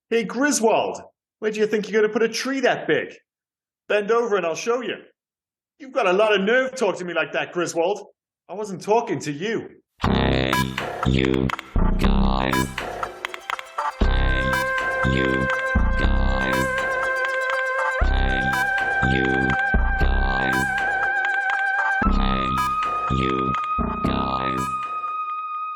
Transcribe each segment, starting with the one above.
Hey, Griswold, where do you think you're going to put a tree that big? Bend over and I'll show you. You've got a lot of nerve talking to me like that, Griswold. I wasn't talking to you. Hey, you guys. Hey, you guys. Hey, you guys. Hey, you guys.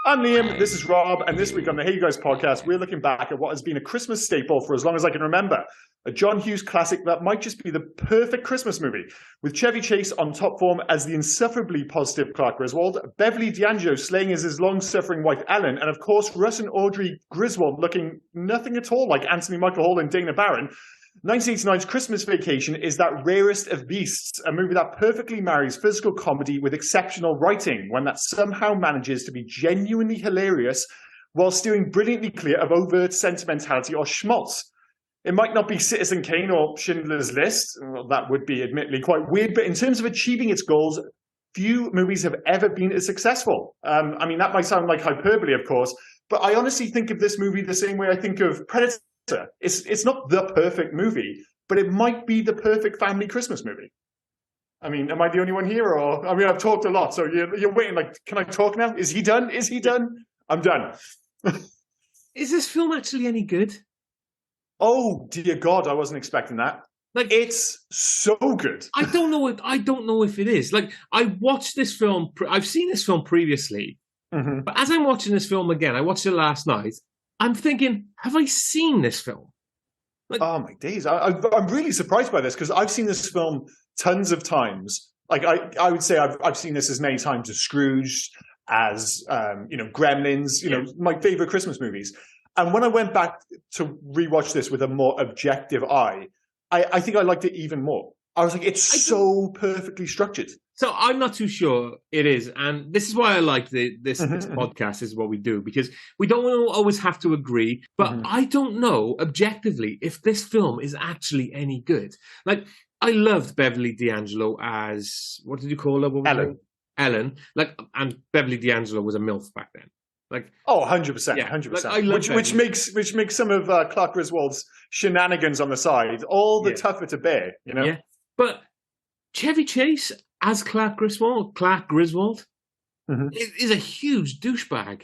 I'm Liam, this is Rob, and this week on the Hey You Guys podcast, we're looking back at what has been a Christmas staple for as long as I can remember. A John Hughes classic that might just be the perfect Christmas movie, with Chevy Chase on top form as the insufferably positive Clark Griswald, Beverly D'Angelo slaying as his long-suffering wife Ellen, and of course Russ and Audrey Griswold looking nothing at all like Anthony Michael Hall and Dana Barron. 1989's Christmas Vacation is that rarest of beasts, a movie that perfectly marries physical comedy with exceptional writing, one that somehow manages to be genuinely hilarious while steering brilliantly clear of overt sentimentality or schmaltz. It might not be Citizen Kane or Schindler's List, well, that would be admittedly quite weird, but in terms of achieving its goals, few movies have ever been as successful. I mean, that might sound like hyperbole, of course, but I honestly think of this movie the same way I think of Predator. It's not the perfect movie, but it might be the perfect family Christmas movie. I mean, am I the only one here? Or I mean, I've talked a lot, so you're waiting. Like, can I talk now? Is he done? Is he done? I'm done. Is this film actually any good? Oh dear God, I wasn't expecting that. Like, it's so good. I don't know if it is. Like, I watched this film. I've seen this film previously, but as I'm watching this film again, I watched it last night. I'm thinking, have I seen this film? Like, oh my days! I'm really surprised by this because I've seen this film tons of times. Like I would say I've seen this as many times as Scrooge, as Gremlins. My favorite Christmas movies. And when I went back to rewatch this with a more objective eye, I think I liked it even more. I was like, it's so perfectly structured. So I'm not too sure it is. And this is why I like this podcast is what we do, because we don't always have to agree. But I don't know objectively if this film is actually any good. Like, I loved Beverly D'Angelo as, what did you call her? Ellen. Ellen. Like, and Beverly D'Angelo was a MILF back then. Like, 100%, yeah, 100%. Like, which makes some of Clark Griswold's shenanigans on the side all the tougher to bear, Yeah. But Chevy Chase as Clark Griswold, is a huge douchebag.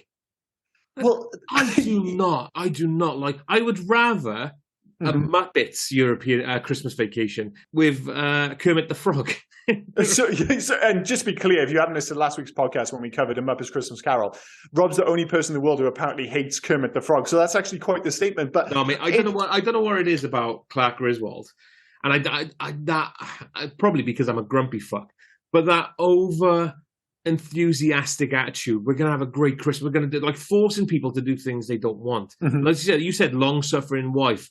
Well, I do not like. I would rather a Muppets European Christmas Vacation with Kermit the Frog. So, and just to be clear, if you haven't listened to last week's podcast when we covered A Muppet's Christmas Carol, Rob's the only person in the world who apparently hates Kermit the Frog. So that's actually quite the statement. But no, I mean, I don't know what it is about Clark Griswold, and that probably because I'm a grumpy fuck, but that over enthusiastic attitude. We're gonna have a great Christmas. We're gonna do, like, forcing people to do things they don't want. Like you said, long suffering wife.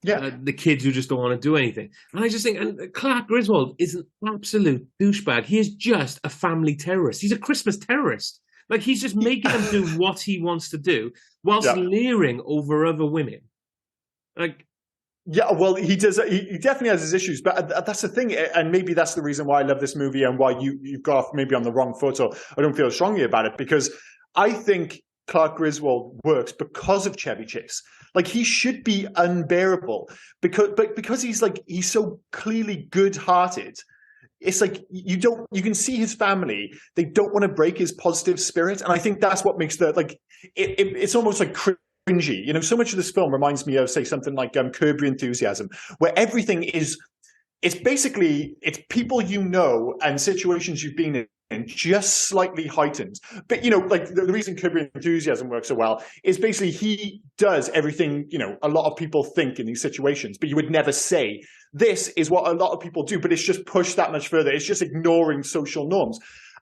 Yeah, the kids who just don't want to do anything. And I just think, and Clark Griswold is an absolute douchebag. He is just a family terrorist. He's a Christmas terrorist. Like, he's just making them do what he wants to do whilst leering over other women. Like, yeah, well, he does. He definitely has his issues, but that's the thing, and maybe that's the reason why I love this movie and why you've got off maybe on the wrong foot, or I don't feel strongly about it, because I think Clark Griswold works because of Chevy Chase. Like, he should be unbearable because he's so clearly good-hearted. It's like you can see his family. They don't want to break his positive spirit, and I think that's what makes it's almost like cringy. So much of this film reminds me of, say, something like Curb Your Enthusiasm, where everything is. It's people and situations you've been in, just slightly heightened. But, like the reason Curb Your Enthusiasm works so well is basically he does everything, a lot of people think in these situations, but you would never say this is what a lot of people do, but it's just pushed that much further. It's just ignoring social norms.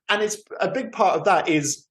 And it's a big part of that is,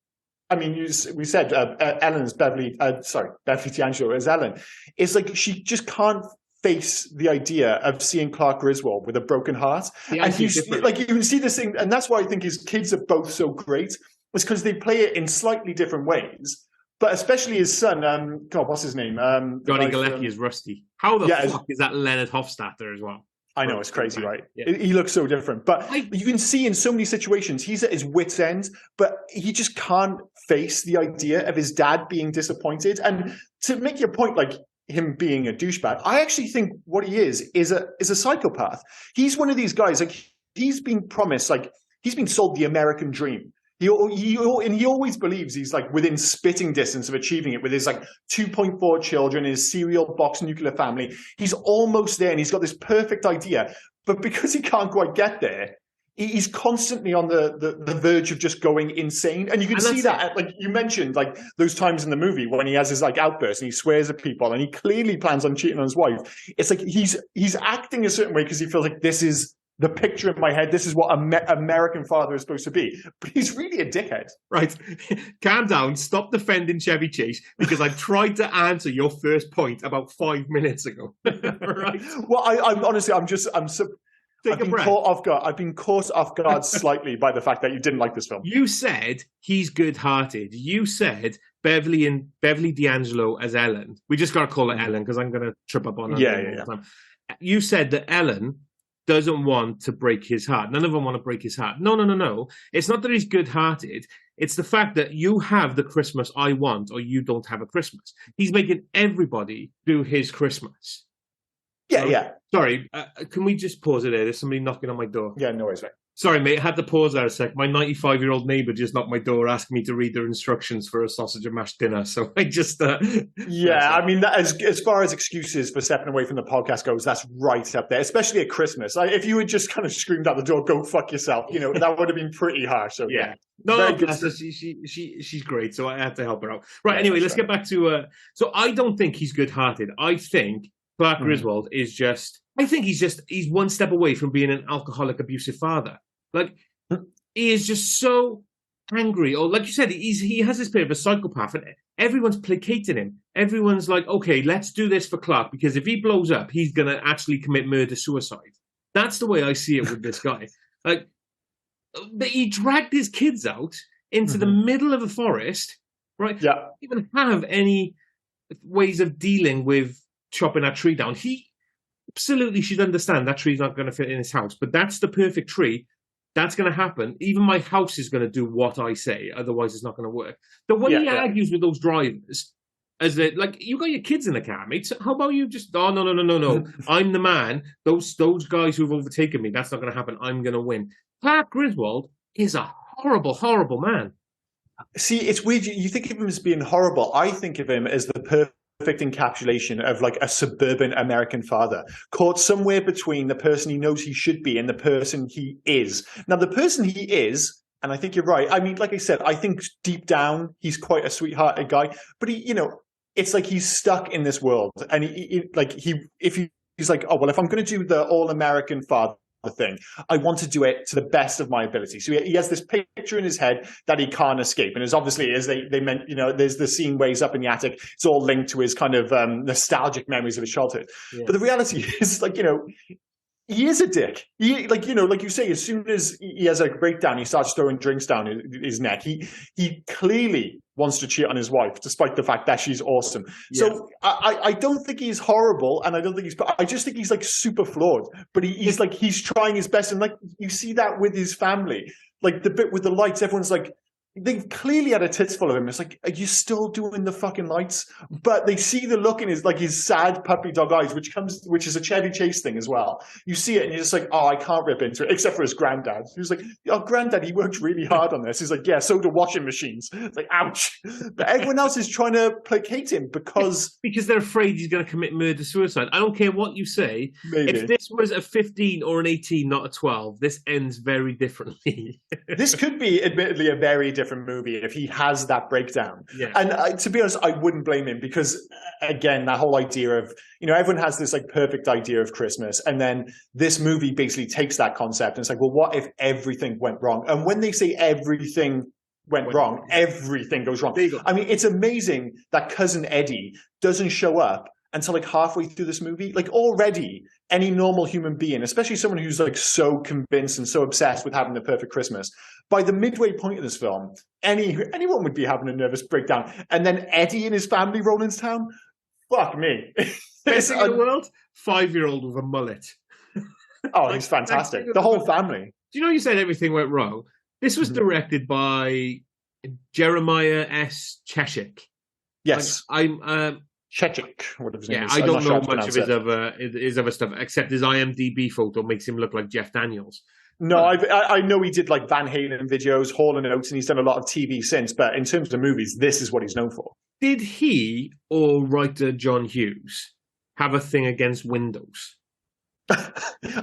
I mean, we said Beverly D'Angelo as Ellen. It's like she just can't face the idea of seeing Clark Griswold with a broken heart. And you can see this thing, and that's why I think his kids are both so great, is because they play it in slightly different ways. But especially his son, God, what's his name? Johnny Galecki is Rusty. How the fuck is that Leonard Hofstadter as well? I know, it's crazy, right? Yeah. He looks so different. But you can see in so many situations, he's at his wit's end, but he just can't face the idea of his dad being disappointed. And to make your point, like, him being a douchebag. I actually think what he is a psychopath. He's one of these guys, like, he's been promised, like, he's been sold the American dream. He always believes he's like within spitting distance of achieving it with his like 2.4 children, his cereal box nuclear family. He's almost there and he's got this perfect idea. But because he can't quite get there, he's constantly on the verge of just going insane. And you can see that, like you mentioned, like those times in the movie when he has his like outbursts and he swears at people and he clearly plans on cheating on his wife. It's like he's acting a certain way because he feels like this is the picture in my head. This is what American father is supposed to be. But he's really a dickhead. Right. Calm down. Stop defending Chevy Chase because I tried to answer your first point about 5 minutes ago. Right. Well, I'm honestly, I've been caught off guard slightly by the fact that you didn't like this film. You said he's good-hearted. You said Beverly D'Angelo as Ellen. We just got to call her Ellen because I'm going to trip up on her. Yeah. You said that Ellen doesn't want to break his heart. None of them want to break his heart. No. It's not that he's good-hearted. It's the fact that you have the Christmas I want or you don't have a Christmas. He's making everybody do his Christmas. Yeah. Sorry, can we just pause it there? There's somebody knocking on my door. Yeah, no worries, mate. Sorry, mate, I had to pause there a sec. My 95-year-old neighbour just knocked my door asking me to read their instructions for a sausage and mashed dinner. So I just... Yeah, I mean, that, as far as excuses for stepping away from the podcast goes, that's right up there, especially at Christmas. Like, if you had just kind of screamed out the door, go fuck yourself, you know, that would have been pretty harsh. So yeah. No, she's great, so I had to help her out. Right, anyway, let's get back to... So I don't think he's good-hearted. I think Clark Griswold is just... I think he's one step away from being an alcoholic, abusive father. Like, he is just so angry. Or like you said, he has this bit of a psychopath and everyone's placating him. Everyone's like, okay, let's do this for Clark because if he blows up, he's going to actually commit murder-suicide. That's the way I see it with this guy. Like, he dragged his kids out into the middle of a forest, right? Yeah. Even have any ways of dealing with chopping that tree down. He absolutely should understand that tree's not going to fit in his house, but that's the perfect tree. That's going to happen. Even my house is going to do what I say, otherwise it's not going to work. So when he argues with those drivers, as they like, you got your kids in the car, mate. So how about you just? Oh no! I'm the man. Those guys who've overtaken me. That's not going to happen. I'm going to win. Clark Griswold is a horrible, horrible man. See, it's weird. You think of him as being horrible. I think of him as the perfect encapsulation of like a suburban American father, caught somewhere between the person he knows he should be and the person he is. Now, the person he is, and I think you're right. I mean, like I said, I think deep down he's quite a sweethearted guy, but it's like he's stuck in this world, and he's like, oh well, if I'm going to do the all-American father thing, I want to do it to the best of my ability. So he has this picture in his head that he can't escape, and as obviously as they meant, there's the scene where he's up in the attic. It's all linked to his kind of nostalgic memories of his childhood. Yeah. But the reality is, like, he is a dick. He, like you say, as soon as he has a breakdown, he starts throwing drinks down his neck. He clearly wants to cheat on his wife, despite the fact that she's awesome. Yeah. So I don't think he's horrible, and I don't think I just think he's like super flawed. But he's trying his best, and like you see that with his family, like the bit with the lights. Everyone's like, they've clearly had a tits full of him. It's like, are you still doing the fucking lights? But they see the look in his sad puppy dog eyes, which is a Chevy Chase thing as well. You see it and you're just like, oh, I can't rip into it, except for his granddad. He was like, oh, granddad, he worked really hard on this. He's like, yeah, so do washing machines. It's like, ouch. But everyone else is trying to placate him because they're afraid he's going to commit murder-suicide. I don't care what you say. Maybe. If this was a 15 or an 18, not a 12, this ends very differently. This could be, admittedly, a very different movie if he has that breakdown. Yeah. And to be honest, I wouldn't blame him because, again, that whole idea of, everyone has this like perfect idea of Christmas, and then this movie basically takes that concept and it's like, well, what if everything went wrong? And when they say everything went wrong, everything goes wrong. I mean, it's amazing that Cousin Eddie doesn't show up until like halfway through this movie. Like, already any normal human being, especially someone who's like so convinced and so obsessed with having the perfect Christmas, by the midway point of this film, anyone would be having a nervous breakdown. And then Eddie and his family roll into town. Fuck me. Best thing in the world? 5-year-old with a mullet. Oh, he's fantastic. The whole family. Do you said everything went wrong? This was directed by Jeremiah S. Cheshik. Yes. Chechik, whatever his name Yeah, is. I I'm don't not sure know how to much of pronounce his other stuff, except his IMDb photo makes him look like Jeff Daniels. No, I know he did like Van Halen videos, Hall and Oates, and he's done a lot of TV since. But in terms of movies, this is what he's known for. Did he or writer John Hughes have a thing against Windows?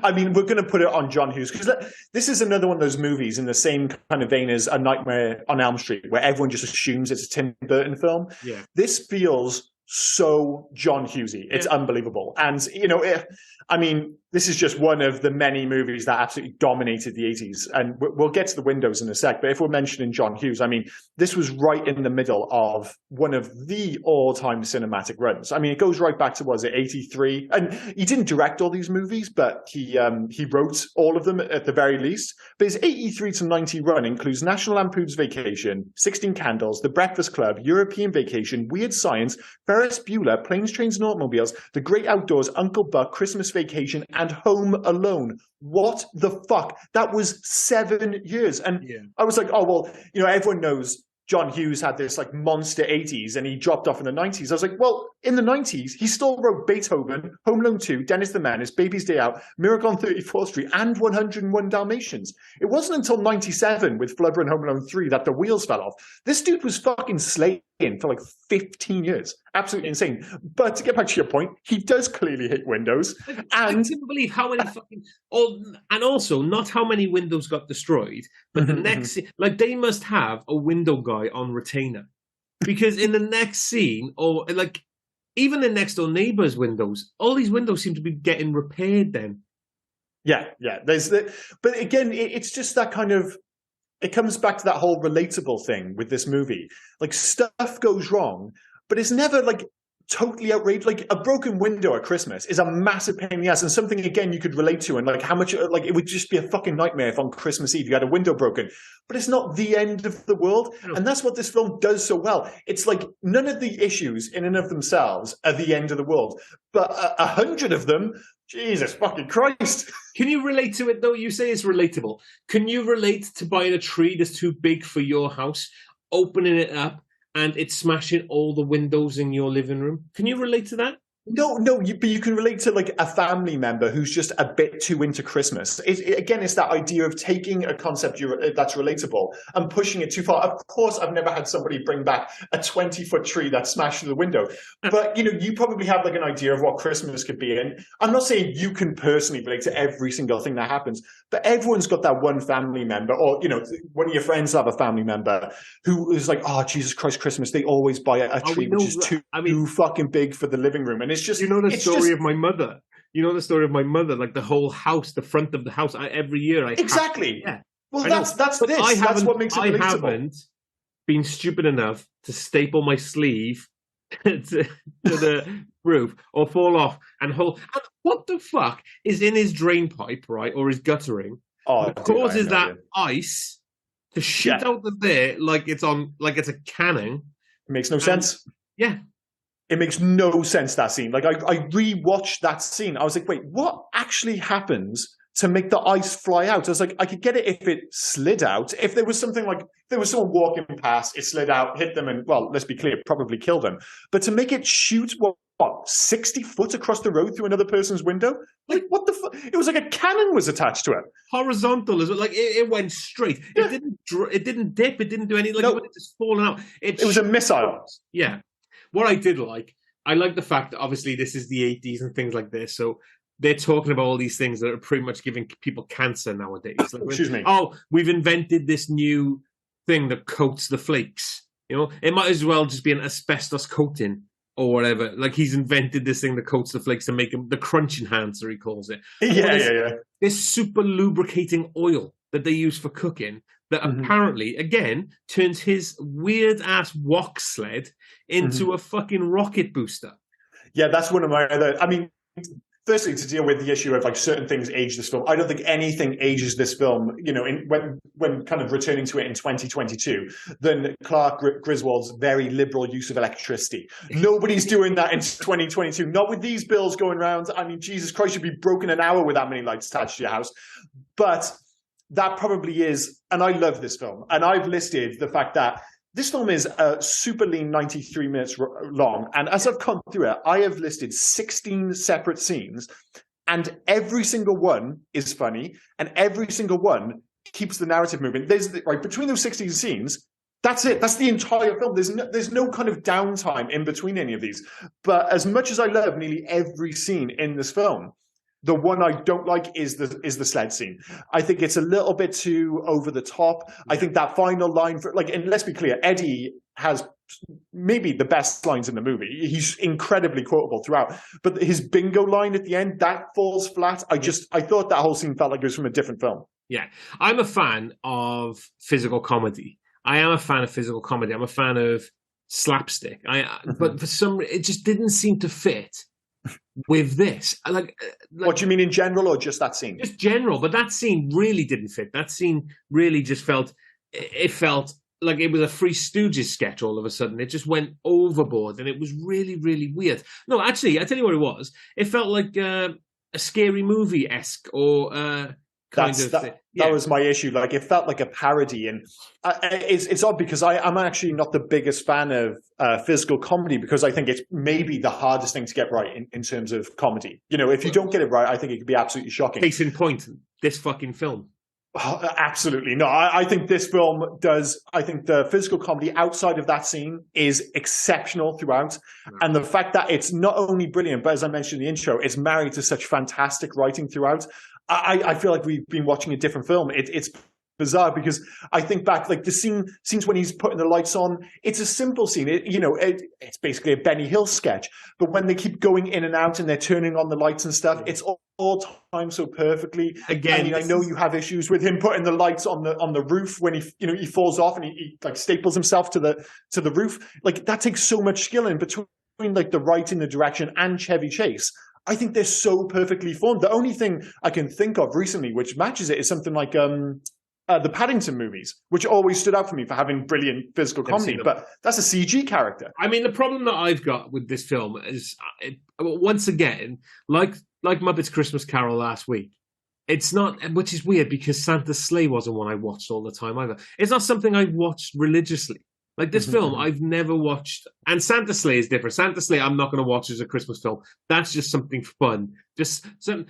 I mean, we're going to put it on John Hughes because this is another one of those movies in the same kind of vein as A Nightmare on Elm Street, where everyone just assumes it's a Tim Burton film. Yeah. This feels so John Hughesy. It's unbelievable. And, you know, I mean, this is just one of the many movies that absolutely dominated the 80s. And we'll get to the Windows in a sec. But if we're mentioning John Hughes, I mean, this was right in the middle of one of the all-time cinematic runs. I mean, it goes right back to, was it 83? And he didn't direct all these movies, but he wrote all of them at the very least. But his 83 to 90 run includes National Lampoon's Vacation, 16 Candles, The Breakfast Club, European Vacation, Weird Science, Ferris Bueller, Planes, Trains and Automobiles, The Great Outdoors, Uncle Buck, Christmas Vacation, and Home Alone. What the fuck? That was 7 years. And I was like, oh, well, you know, everyone knows John Hughes had this like monster 80s and he dropped off in the 90s. I was like, well, in the 90s, he still wrote Beethoven, Home Alone 2, Dennis the Menace, Baby's Day Out, Miracle on 34th Street, and 101 Dalmatians. It wasn't until 97 with Flubber and Home Alone 3 that the wheels fell off. This dude was fucking slaying for like 15 years. Absolutely insane. But to get back to your point, he does clearly hate Windows. And I can't believe how many fucking... and also, not how many windows got destroyed, but the next... Like, they must have a window guy on retainer. Because in the next scene, or like, even the next door neighbor's windows, all these windows seem to be getting repaired then. Yeah. But again, it's just that kind of... It comes back to that whole relatable thing with this movie. Like, stuff goes wrong, but it's never, like, totally outrageous. Like, a broken window at Christmas is a massive pain in the ass, and something, again, you could relate to, and, like, how much, like, it would just be a fucking nightmare if on Christmas Eve you had a window broken. But it's not the end of the world, and that's what this film does so well. It's like, none of the issues in and of themselves are the end of the world, but 100 of them... Jesus fucking Christ. Can you relate to it, though? You say it's relatable. Can you relate to buying a tree that's too big for your house, opening it up, and it's smashing all the windows in your living room? Can you relate to that? No, but you can relate to like a family member who's just a bit too into Christmas. Again, it's that idea of taking a concept that's relatable and pushing it too far. Of course, I've never had somebody bring back a 20-foot tree that smashed through the window. But, you know, you probably have like an idea of what Christmas could be. And I'm not saying you can personally relate to every single thing that happens, but everyone's got that one family member, or, you know, one of your friends have a family member who is like, oh, Jesus Christ, Christmas, they always buy a tree which is too fucking big for the living room. And it's just, you know, the story of my mother. You know the story of my mother, like the whole house, the front of the house. Every year, exactly. Yeah. Well, that's this. That's what makes it relatable. I haven't been stupid enough to staple my sleeve to the roof or fall off and hold. And what the fuck is in his drain pipe, right, or his guttering? That causes that ice to shoot out of there like it's a cannon. It makes no sense. Yeah. It makes no sense, that scene. Like, I re-watched that scene. I was like, wait, what actually happens to make the ice fly out? I was like, I could get it if it slid out. If there was something like, if there was someone walking past, it slid out, hit them, and, well, let's be clear, probably kill them. But to make it shoot, what 60 foot across the road through another person's window? Like, what the fuck? It was like a cannon was attached to it. Horizontal as well. Like, it went straight. Yeah. It didn't dip. It didn't do anything. Like, it was just falling out. It was a missile. Yeah. What I did I like the fact that obviously this is the 80s and things like this, so they're talking about all these things that are pretty much giving people cancer nowadays. Like, excuse me. Oh, we've invented this new thing that coats the flakes. You know, it might as well just be an asbestos coating or whatever. Like, he's invented this thing that coats the flakes to make them the crunch enhancer, he calls it. Yeah. This super lubricating oil that they use for cooking that apparently, again, turns his weird-ass wok sled into a fucking rocket booster. Yeah, that's one of my other... I mean, firstly, to deal with the issue of, like, certain things age this film, I don't think anything ages this film, you know, when kind of returning to it in 2022, than Clark Griswold's very liberal use of electricity. Nobody's doing that in 2022. Not with these bills going around. I mean, Jesus Christ, you'd be broken an hour with that many lights attached to your house. But... that probably is, and I love this film, and I've listed the fact that This film is super lean, 93 minutes long. And as I've gone through it, I have listed 16 separate scenes, and every single one is funny, and every single one keeps the narrative moving. Right between those 16 scenes, that's it. That's the entire film. There's no kind of downtime in between any of these. But as much as I love nearly every scene in this film, the one I don't like is the sled scene. I think it's a little bit too over the top. I think that final line and let's be clear, Eddie has maybe the best lines in the movie. He's incredibly quotable throughout. But his bingo line at the end, that falls flat. I thought that whole scene felt like it was from a different film. Yeah. I'm a fan of physical comedy. I am a fan of physical comedy. I'm a fan of slapstick. But for some reason, it just didn't seem to fit with this. What do you mean in general, or just that scene? Just general, but that scene really didn't fit. That scene really just felt like it was a Three Stooges sketch all of a sudden. It just went overboard, and it was really, really weird. No, actually, I tell you what it was. It felt like a Scary Movie-esque or that was my issue. Like, it felt like a parody, and it's odd because I'm actually not the biggest fan of physical comedy, because I think it's maybe the hardest thing to get right in terms of comedy. You know, if you don't get it right, I think it could be absolutely shocking. Case in point, this fucking film. Oh, absolutely. No, I think this film does. I think the physical comedy outside of that scene is exceptional throughout. And the fact that it's not only brilliant, but as I mentioned in the intro, it's married to such fantastic writing throughout. I feel like we've been watching a different film. It's bizarre, because I think back, like the scenes when he's putting the lights on, it's a simple scene. It's basically a Benny Hill sketch. But when they keep going in and out and they're turning on the lights and stuff, it's all timed so perfectly. Again, I mean, I know you have issues with him putting the lights on the roof when he falls off and he like staples himself to the roof. Like, that takes so much skill in between like the writing, the direction, and Chevy Chase. I think they're so perfectly formed. The only thing I can think of recently which matches it is something like the Paddington movies, which always stood out for me for having brilliant physical comedy. But that's a CG character. I mean, the problem that I've got with this film is, once again, like Muppets Christmas Carol last week, it's not, which is weird because Santa's Sleigh wasn't one I watched all the time either. It's not something I watched religiously. Like, this film, I've never watched. And Santa Sleigh is different. Santa Sleigh, I'm not going to watch as a Christmas film. That's just something fun. That's something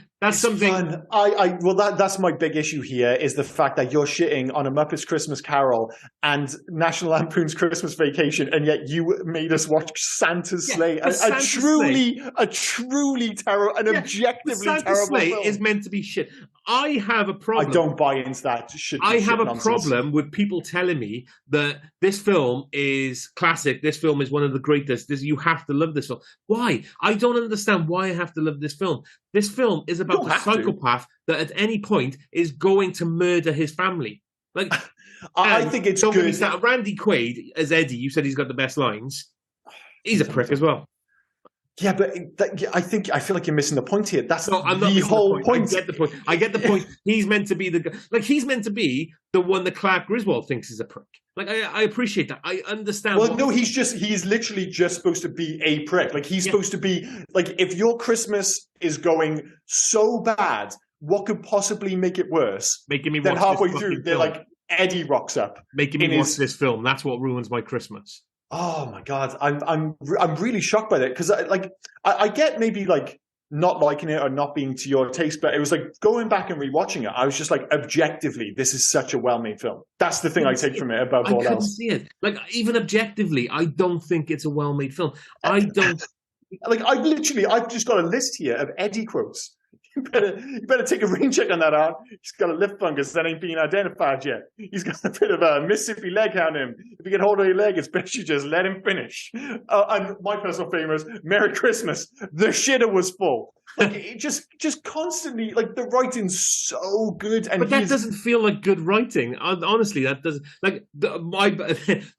fun. That's my big issue here, is the fact that you're shitting on a Muppets Christmas Carol and National Lampoon's Christmas Vacation, and yet you made us watch Santa's Sleigh. A truly terrible, an objectively Santa terrible Sleigh film. is meant to be shit. I have a problem. I don't buy into that shit. I have a nonsense. problem with people telling me that this film is classic. This film is one of the greatest. You have to love this film. Why? I don't understand why I have to love this film. This film is about a psychopath that at any point is going to murder his family. Like, I think it's good. Randy Quaid as Eddie, you said he's got the best lines. He's a prick as well. Yeah, but I feel like you're missing the point here. That's the whole point. I get the point. He's meant to be he's meant to be the one that Clark Griswald thinks is a prick. Like, I appreciate that. I understand. Well, no, he's literally just supposed to be a prick. Like, he's supposed to be, like, if your Christmas is going so bad, what could possibly make it worse? Making me then watch halfway this through, they're film. like, Eddie rocks up. Making me watch this film. That's what ruins my Christmas. Oh my God, I'm really shocked by that, because I get maybe like not liking it or not being to your taste, but it was like going back and rewatching it, I was just like, objectively, this is such a well-made film. That's the thing I take from it above all else. I couldn't see it. Like, even objectively, I don't think it's a well-made film. I don't. Like, I've just got a list here of Eddie quotes. You better take a rain check on that, Art. He's got a lip fungus that ain't been identified yet. He's got a bit of a Mississippi leg hound in him. If you get hold of your leg, it's best you just let him finish. And my personal favorite is, Merry Christmas. The shitter was full. Like, it just constantly, like, the writing's so good. And but that doesn't feel like good writing. Honestly, that doesn't. Like, the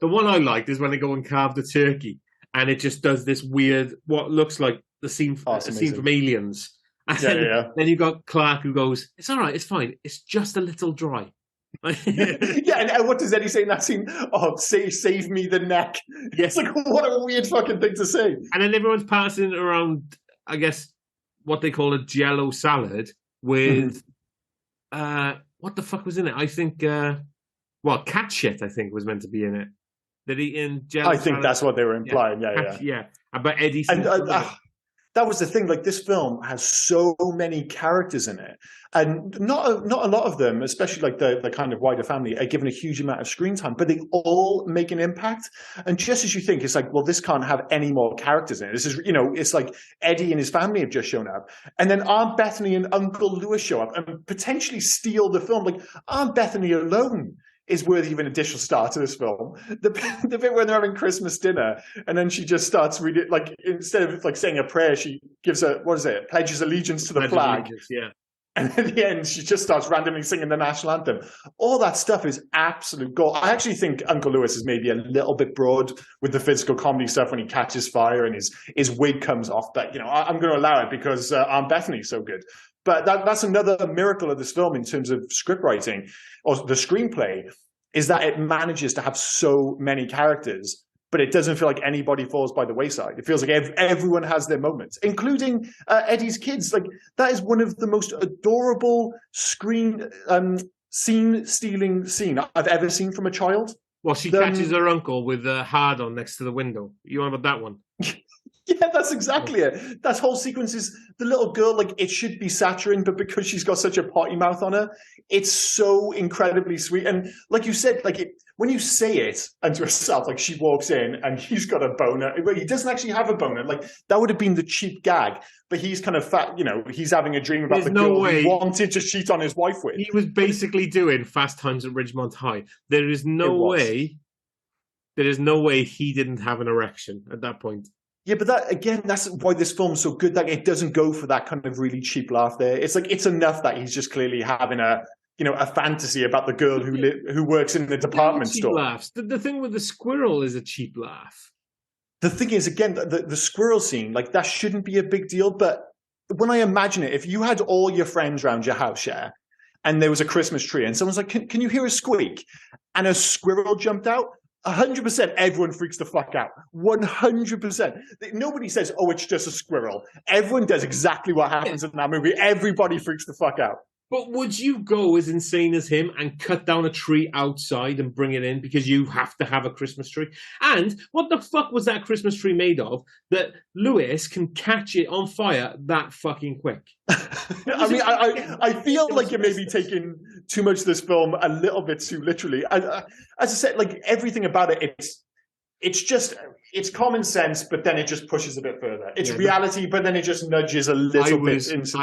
one I liked is when they go and carve the turkey, and it just does this weird, what looks like the scene from Aliens. And then you got Clark who goes, "It's all right, it's fine. It's just a little dry." And what does Eddie say in that scene? Oh, save me the neck. Yes. It's like, what a weird fucking thing to say. And then everyone's passing around, I guess, what they call a Jell-O salad with, what the fuck was in it? I think, cat shit, I think, was meant to be in it. They're eating jello. I think that's what they were implying. Yeah. But Eddie. And that was the thing. Like, this film has so many characters in it, and not a lot of them, especially like the kind of wider family, are given a huge amount of screen time. But they all make an impact. And just as you think, it's like, well, this can't have any more characters in it. This is, it's like Eddie and his family have just shown up, and then Aunt Bethany and Uncle Lewis show up and potentially steal the film. Like, Aunt Bethany alone is worthy of an additional star to this film. The bit when they're having Christmas dinner, and then she just starts reading, like, instead of like saying a prayer, she gives pledges allegiance to the flag. Yeah. And at the end, she just starts randomly singing the national anthem. All that stuff is absolute gold. I actually think Uncle Lewis is maybe a little bit broad with the physical comedy stuff when he catches fire and his wig comes off. But, I'm going to allow it because Aunt Bethany's so good. But that's another miracle of this film in terms of script writing or the screenplay, is that it manages to have so many characters, but it doesn't feel like anybody falls by the wayside. It feels like everyone has their moments, including Eddie's kids. Like, that is one of the most adorable scene-stealing scene I've ever seen from a child. Well, she catches her uncle with a hard on next to the window. You want about that one? Yeah, that's exactly it. That whole sequence is the little girl, like, it should be saccharine, but because she's got such a potty mouth on her, it's so incredibly sweet. And like you said, like, when you say it unto herself, like, she walks in and he's got a boner. He doesn't actually have a boner. Like, that would have been the cheap gag, but he's kind of fat, he's having a dream about the girl he wanted to cheat on his wife with. He was basically doing Fast Times at Ridgemont High. There is no way he didn't have an erection at that point. Yeah, but that's why this film's so good. That it doesn't go for that kind of really cheap laugh there. It's like, it's enough that he's just clearly having a fantasy about the girl who works in the department store. Laughs. The thing with the squirrel is a cheap laugh. The thing is, again, the squirrel scene, like, that shouldn't be a big deal. But when I imagine it, if you had all your friends around your house, and there was a Christmas tree, and someone's like, can you hear a squeak? And a squirrel jumped out. 100% everyone freaks the fuck out. 100%. Nobody says, oh, it's just a squirrel. Everyone does exactly what happens in that movie. Everybody freaks the fuck out. But would you go as insane as him and cut down a tree outside and bring it in because you have to have a Christmas tree? And what the fuck was that Christmas tree made of that Lewis can catch it on fire that fucking quick? I mean, I feel like you're maybe taking too much of this film a little bit too literally. As I said, like, everything about it, it's common sense, but then it just pushes a bit further. It's reality, but then it just nudges a little bit into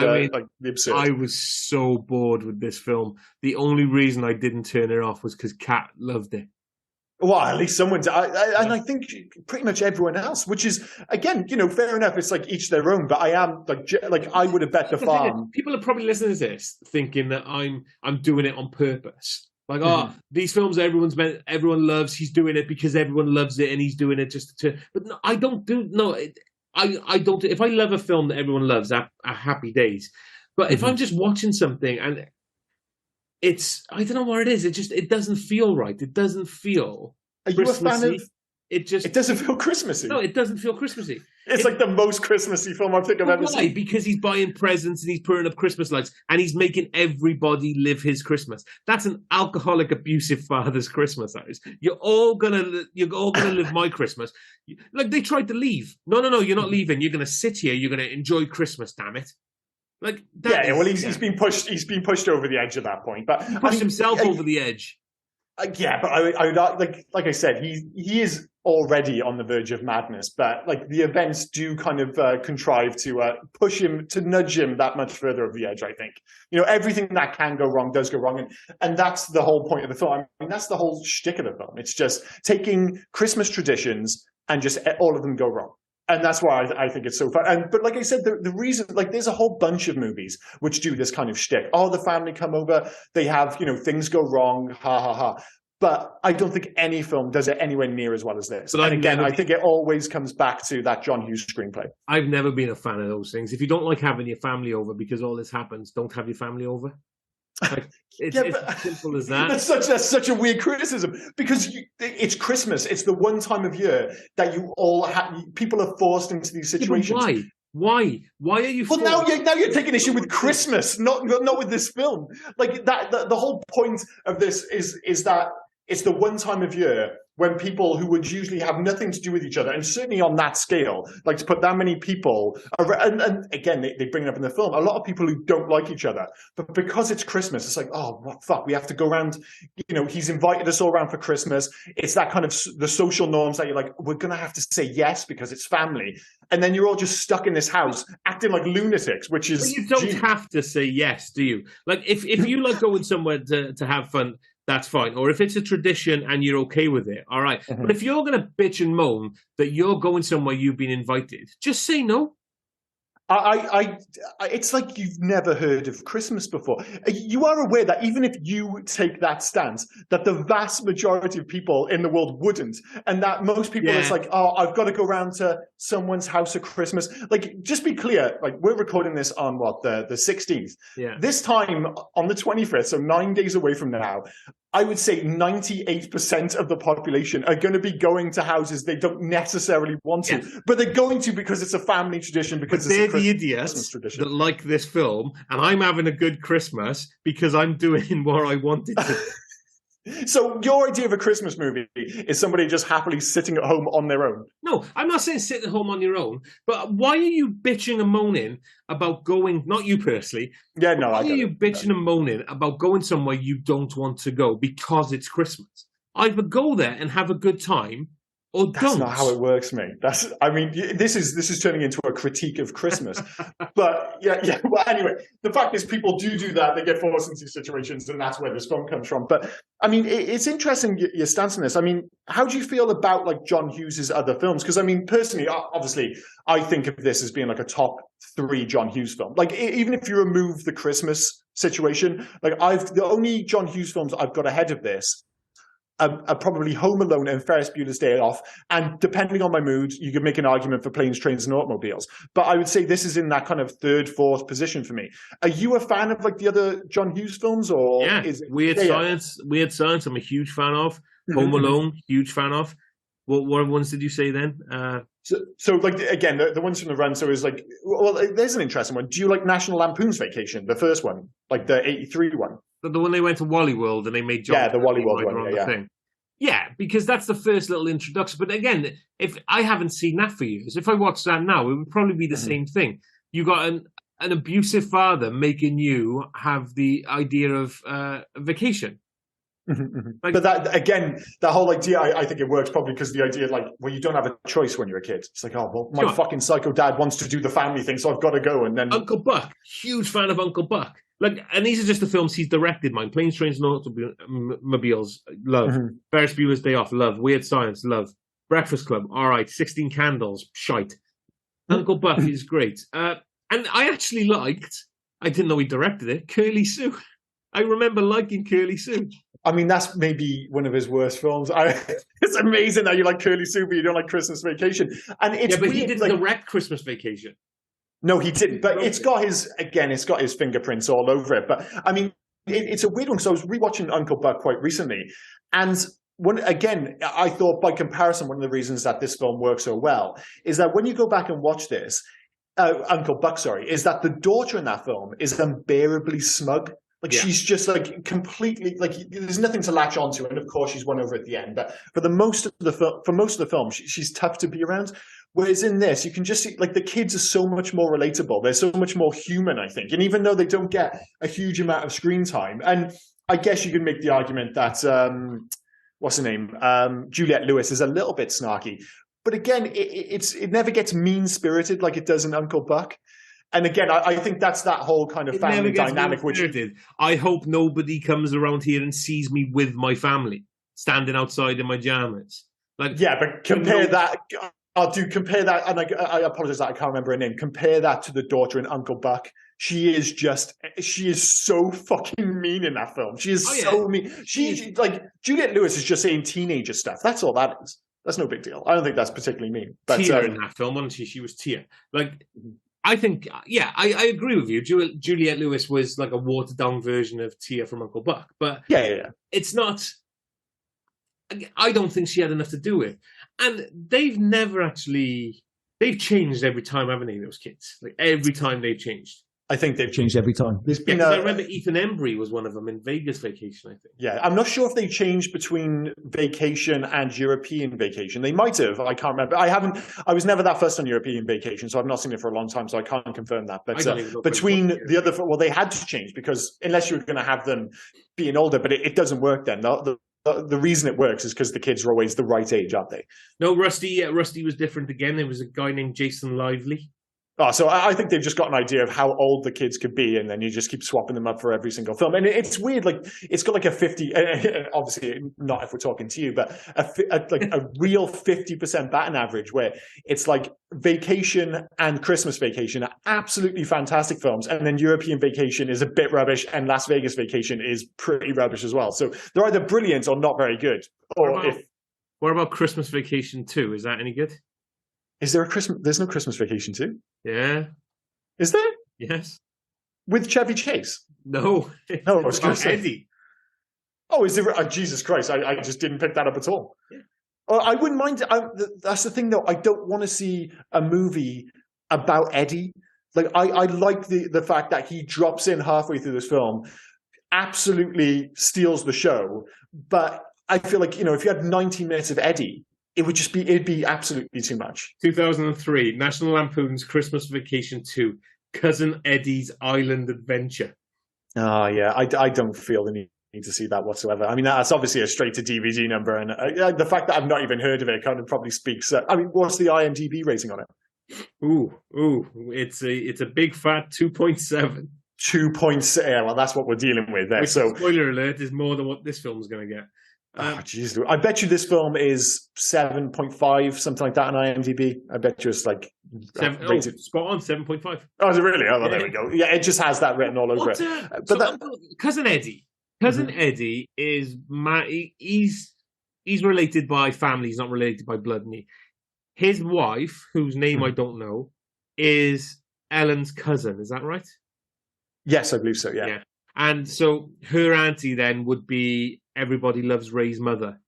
the absurd. I was so bored with this film. The only reason I didn't turn it off was because Kat loved it. Well, at least someone did. And I think pretty much everyone else, which is, again, fair enough. It's like each their own. But I am like I would have bet the farm. People are probably listening to this thinking that I'm doing it on purpose. Like, these films everyone loves. He's doing it because everyone loves it, and he's doing it just to. But no, I don't do. No, I don't. If I love a film that everyone loves, are happy days. But if I'm just watching something and I don't know what it is. It doesn't feel right. It doesn't feel. Are you Christmassy. A fan of? It doesn't feel Christmassy. No, it doesn't feel Christmassy. It's like the most Christmassy film I think I've ever seen. Because he's buying presents and he's putting up Christmas lights and he's making everybody live his Christmas. That's an alcoholic, abusive father's Christmas. That is. You're all gonna live my Christmas. Like, they tried to leave. No, you're not leaving. You're gonna sit here. You're gonna enjoy Christmas. Damn it. Like that. Yeah, well, he's been pushed. He's been pushed over the edge at that point. But he pushed himself over the edge. Yeah, but I like I said, he is already on the verge of madness. But like, the events do kind of contrive to push him, to nudge him that much further over the edge. I think everything that can go wrong does go wrong, and that's the whole point of the film. I mean, that's the whole shtick of the film. It's just taking Christmas traditions and just all of them go wrong. And that's why I think it's so fun. But like I said, the reason, like, there's a whole bunch of movies which do this kind of shtick. Oh, the family come over, they have, things go wrong, ha, ha, ha. But I don't think any film does it anywhere near as well as this. But I think it always comes back to that John Hughes screenplay. I've never been a fan of those things. If you don't like having your family over because all this happens, don't have your family over. Like, it's as simple as that. That's such a weird criticism, because it's Christmas. It's the one time of year that you all people are forced into these situations. Yeah, why are you? Well, now you're taking issue with Christmas, not with this film. Like that. The whole point of this is that it's the one time of year when people who would usually have nothing to do with each other, and certainly on that scale, like to put that many people, and again, they bring it up in the film, a lot of people who don't like each other, but because it's Christmas, it's like, oh, what fuck, we have to go around, he's invited us all around for Christmas. It's that kind of the social norms that you're like, we're going to have to say yes because it's family. And then you're all just stuck in this house acting like lunatics, which is... But you don't have to say yes, do you? Like, if you like going somewhere to have fun, that's fine. Or if it's a tradition and you're okay with it, all right. But if you're going to bitch and moan that you're going somewhere you've been invited, just say no. It's like you've never heard of Christmas before. You are aware that even if you take that stance, that the vast majority of people in the world wouldn't, and that most people, it's like, oh, I've got to go round to someone's house at Christmas. Like, just be clear, like, we're recording this on the 16th. Yeah. This time on the 25th, so 9 days away from now, I would say 98% of the population are going to be going to houses they don't necessarily want to, but they're going to because it's a family tradition, because they're the idiots that like this film, and I'm having a good Christmas because I'm doing what I wanted to. So your idea of a Christmas movie is somebody just happily sitting at home on their own? No, I'm not saying sit at home on your own, but why are you bitching and moaning about going, not you personally, why are you bitching and moaning about going somewhere you don't want to go because it's Christmas? Either go there and have a good time, or That's don't. not how it works, mate. This is turning into a critique of Christmas. But yeah. Well, anyway, the fact is, people do that. They get forced into situations, and that's where this film comes from. But I mean, it's interesting your stance on this. I mean, how do you feel about like John Hughes's other films? Because I mean, personally, obviously, I think of this as being like a top 3 John Hughes film. Like, even if you remove the Christmas situation, like the only John Hughes films I've got ahead of this are probably Home Alone and Ferris Bueller's Day Off. And depending on my mood, you could make an argument for Planes, Trains and Automobiles. But I would say this is in that kind of 3rd, 4th position for me. Are you a fan of like the other John Hughes films? Or is it... Weird Science, I'm a huge fan of. Home Alone, huge fan of. What ones did you say then? So like, again, the ones from the run, so is like, well, there's an interesting one. Do you like National Lampoon's Vacation, the first one? Like the 83 one? The one they went to Wally World and they made John the Wally World one, thing. Yeah, because that's the first little introduction. But again, if I haven't seen that for years, if I watched that now, it would probably be the same thing. You got an abusive father making you have the idea of vacation. Like, but that, again, that whole idea, I think it works probably because the idea, like, well, you don't have a choice when you're a kid. It's like, oh, well, my fucking psycho dad wants to do the family thing, so I've got to go. And then Uncle Buck, huge fan of Uncle Buck. Like, and these are just the films he's directed. Mine, Planes, Trains, and Automobiles, love. Ferris Bueller's Day Off, love. Weird Science, love. Breakfast Club, all right. 16 Candles, shite. Uncle Buck is great. And I actually liked, I didn't know he directed it, Curly Sue. I remember liking Curly Sue. I mean, that's maybe one of his worst films. It's amazing that you like Curly Sue, but you don't like Christmas Vacation. And it's but he didn't direct Christmas Vacation. No, he didn't. But it's got his fingerprints all over it. But I mean, it's a weird one. So I was rewatching Uncle Buck quite recently, and I thought by comparison, one of the reasons that this film works so well is that when you go back and watch this, Uncle Buck, is that the daughter in that film is unbearably smug. Like, she's just like completely, like, there's nothing to latch onto, and of course she's won over at the end. But for most of the film, she's tough to be around. Whereas in this, you can just see, like, the kids are so much more relatable. They're so much more human, I think. And even though they don't get a huge amount of screen time, and I guess you can make the argument that what's her name, Juliette Lewis is a little bit snarky, but again, it never gets mean spirited like it does in Uncle Buck. And again, I think that's that whole kind of family dynamic. Which I hope nobody comes around here and sees me with my family standing outside in my pajamas. Like, yeah, but compare that. Compare that, and I apologize that I can't remember her name. Compare that to the daughter in Uncle Buck. She is so fucking mean in that film. She is so mean. She like, Juliette Lewis is just saying teenager stuff. That's all that is. That's no big deal. I don't think that's particularly mean. But Tia in that film, wasn't she? She was Tia. Like, I think, I agree with you. Juliette Lewis was like a watered down version of Tia from Uncle Buck, but it's not. I don't think she had enough to do with. And they've changed every time, haven't they, those kids? Like, every time they've changed. I think they've changed every time. There's been I remember Ethan Embry was one of them in Vegas Vacation, I think. Yeah, I'm not sure if they changed between Vacation and European Vacation. They might have. I can't remember. I was never that fussed on European Vacation, so I've not seen it for a long time, so I can't confirm that. But between the other, well, they had to change because unless you're going to have them being older, but it doesn't work then. The reason it works is because the kids are always the right age, aren't they? No, Rusty was different again. There was a guy named Jason Lively. Oh, so I think they've just got an idea of how old the kids could be, and then you just keep swapping them up for every single film. And it's weird, like it's got like a 50. Obviously, not if we're talking to you, but a real 50% batting average, where it's like Vacation and Christmas Vacation are absolutely fantastic films, and then European Vacation is a bit rubbish, and Las Vegas Vacation is pretty rubbish as well. So they're either brilliant or not very good. What about Christmas Vacation 2? Is that any good? Is there a Christmas? There's no Christmas Vacation 2? Yeah. Is there? Yes. With Chevy Chase? No. No, I was going to say Eddie. Oh, is there? Jesus Christ! I just didn't pick that up at all. Yeah. I wouldn't mind. That's the thing, though. I don't want to see a movie about Eddie. Like I like the fact that he drops in halfway through this film, absolutely steals the show. But I feel like if you had 90 minutes of Eddie, it'd be absolutely too much. 2003, National Lampoon's Christmas Vacation 2, Cousin Eddie's Island Adventure. Oh, yeah. I don't feel the need to see that whatsoever. I mean, that's obviously a straight-to-DVD number, and the fact that I've not even heard of it kind of probably speaks. I mean, what's the IMDb rating on it? Ooh, it's a big fat 2.7. 2.7. Yeah, well, that's what we're dealing with there. Which, so, spoiler alert, is more than what this film's going to get. Oh, jeez. I bet you this film is 7.5, something like that on IMDb. I bet you it's like... spot on, 7.5. Oh, is it really? Oh, well, there we go. Yeah, it just has that written all over it. Cousin Eddie. Cousin Eddie is... He's related by family. He's not related by blood. His wife, whose name I don't know, is Ellen's cousin. Is that right? Yes, I believe so, yeah. And so her auntie then would be Everybody Loves Ray's mother.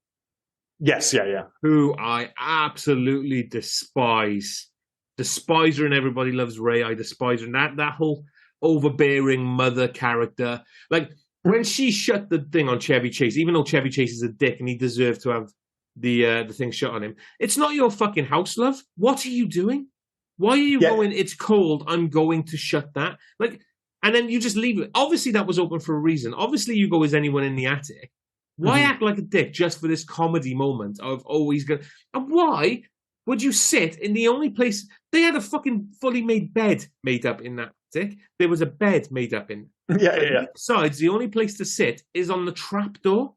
Yes, yeah. Who I absolutely despise. Despise her in Everybody Loves Ray. I despise her. And that whole overbearing mother character. Like, when she shut the thing on Chevy Chase, even though Chevy Chase is a dick and he deserved to have the thing shut on him, it's not your fucking house, love. What are you doing? Why are you going, it's cold, I'm going to shut that? Like... And then you just leave it. Obviously, that was open for a reason. Obviously, you go, is anyone in the attic? Why act like a dick just for this comedy moment of, he's going to... And why would you sit in the only place... They had a fucking fully made bed made up in that attic. There was a bed made up in... Yeah. Besides, the only place to sit is on the trapdoor.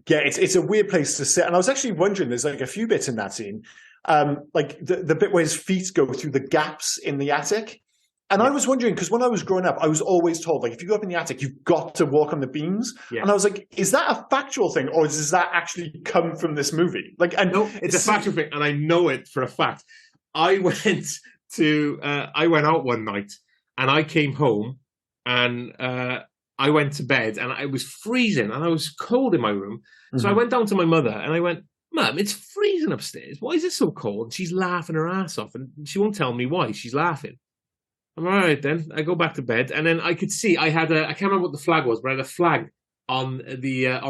Yeah, it's a weird place to sit. And I was actually wondering, there's like a few bits in that scene. Like the bit where his feet go through the gaps in the attic. And I was wondering, because when I was growing up, I was always told, like, if you go up in the attic, you've got to walk on the beams. Yeah. And I was like, is that a factual thing, or does that actually come from this movie? Like, and no, it's a factual thing, and I know it for a fact. I went out one night, and I came home, and I went to bed, and it was freezing, and I was cold in my room. So I went down to my mother, and I went, Mum, it's freezing upstairs. Why is it so cold? And she's laughing her ass off, and she won't tell me why. She's laughing. I'm all right then. I go back to bed, and then I could see I can't remember what the flag was, but I had a flag on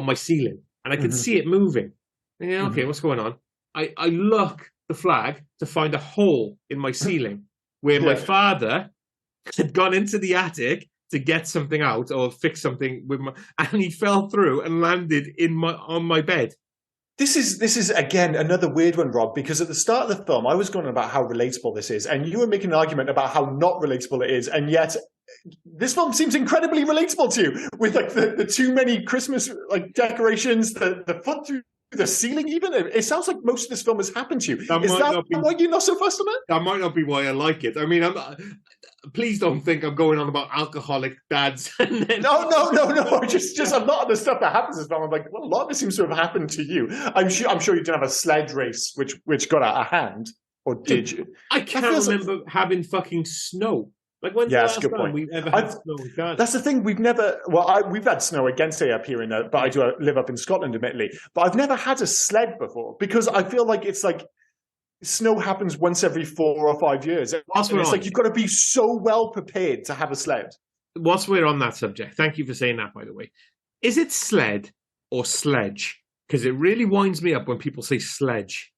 my ceiling, and I could see it moving. And okay, what's going on? I look the flag to find a hole in my ceiling where my father had gone into the attic to get something out or fix something and he fell through and landed on my bed. This is again another weird one, Rob, because at the start of the film, I was going about how relatable this is, and you were making an argument about how not relatable it is, and yet this film seems incredibly relatable to you, with like the too many Christmas like decorations, the foot through the ceiling. Even it sounds like most of this film has happened to you. Is that why you're not so fussed on it? That might not be why I like it. I mean, please don't think I'm going on about alcoholic dads. No. Just a lot of the stuff that happens in this film. I'm like, well, a lot of it seems to have happened to you. I'm sure you didn't have a sled race which got out of hand, or did you? I can't remember having fucking snow. Like, when's the last time we've ever had snow? That's the thing. We've never... Well, we've had snow against it up here, but I do live up in Scotland, admittedly. But I've never had a sled before, because I feel like it's like... snow happens once every 4 or 5 years. And it's like you've got to be so well prepared to have a sled. Whilst we're on that subject, thank you for saying that, by the way. Is it sled or sledge? Because it really winds me up when people say sledge.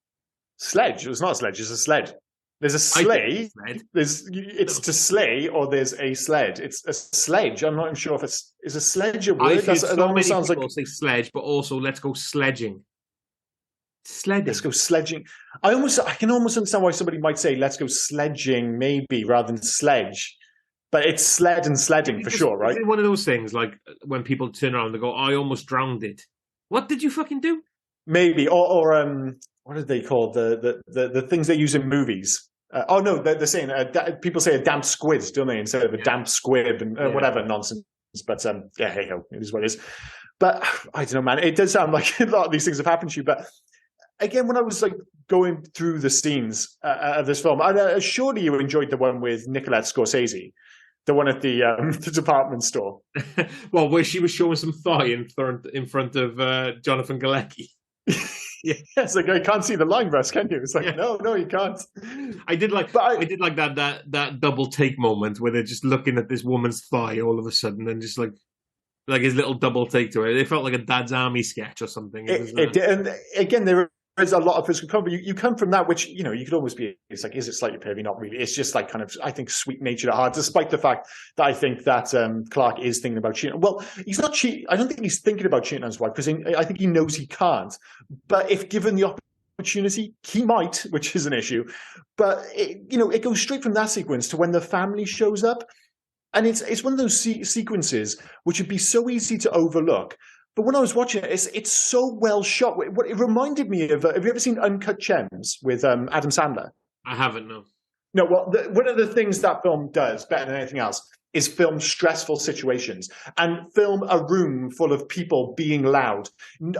Sledge? It's not a sledge, it's a sled. There's a sleigh. It's to sleigh, or there's a sled. It's a sledge. I'm not even sure if is a sledge a word. I've heard so many people say sledge, but also let's go sledging. Sledding. Let's go sledging. I can almost understand why somebody might say let's go sledging, maybe, rather than sledge. But it's sled and sledding for sure, right? One of those things, like when people turn around and they go, I almost drowned it. What did you fucking do? Maybe. Or what are they called? The things they use in movies. They're saying people say a damp squid, don't they, instead of a damp squib and whatever nonsense. But hey ho, it is what it is. But I don't know, man. It does sound like a lot of these things have happened to you. But again, when I was like going through the scenes of this film, surely you enjoyed the one with Nicolette Scorsese, the one at the department store. Well, where she was showing some thigh in front of Jonathan Galecki. Yeah, it's like I can't see the line breast, can you? It's like no, you can't. I did like that double take moment where they're just looking at this woman's thigh all of a sudden, and just like his little double take to it. It felt like a Dad's Army sketch or something. And again, there is a lot of physical comfort. You come from that, which, you know, you could almost be, it's like, is it slightly pervy? Not really. It's just like kind of, I think, sweet-natured at heart, despite the fact that I think that Clark is thinking about cheating. Well, he's not cheating. I don't think he's thinking about cheating on his wife, because I think he knows he can't. But if given the opportunity, he might, which is an issue. But, it goes straight from that sequence to when the family shows up. And it's one of those sequences which would be so easy to overlook. But when I was watching it, it's so well shot. It reminded me of, have you ever seen Uncut Gems with Adam Sandler? I haven't, no. No, well, one of the things that film does better than anything else is film stressful situations and film a room full of people being loud.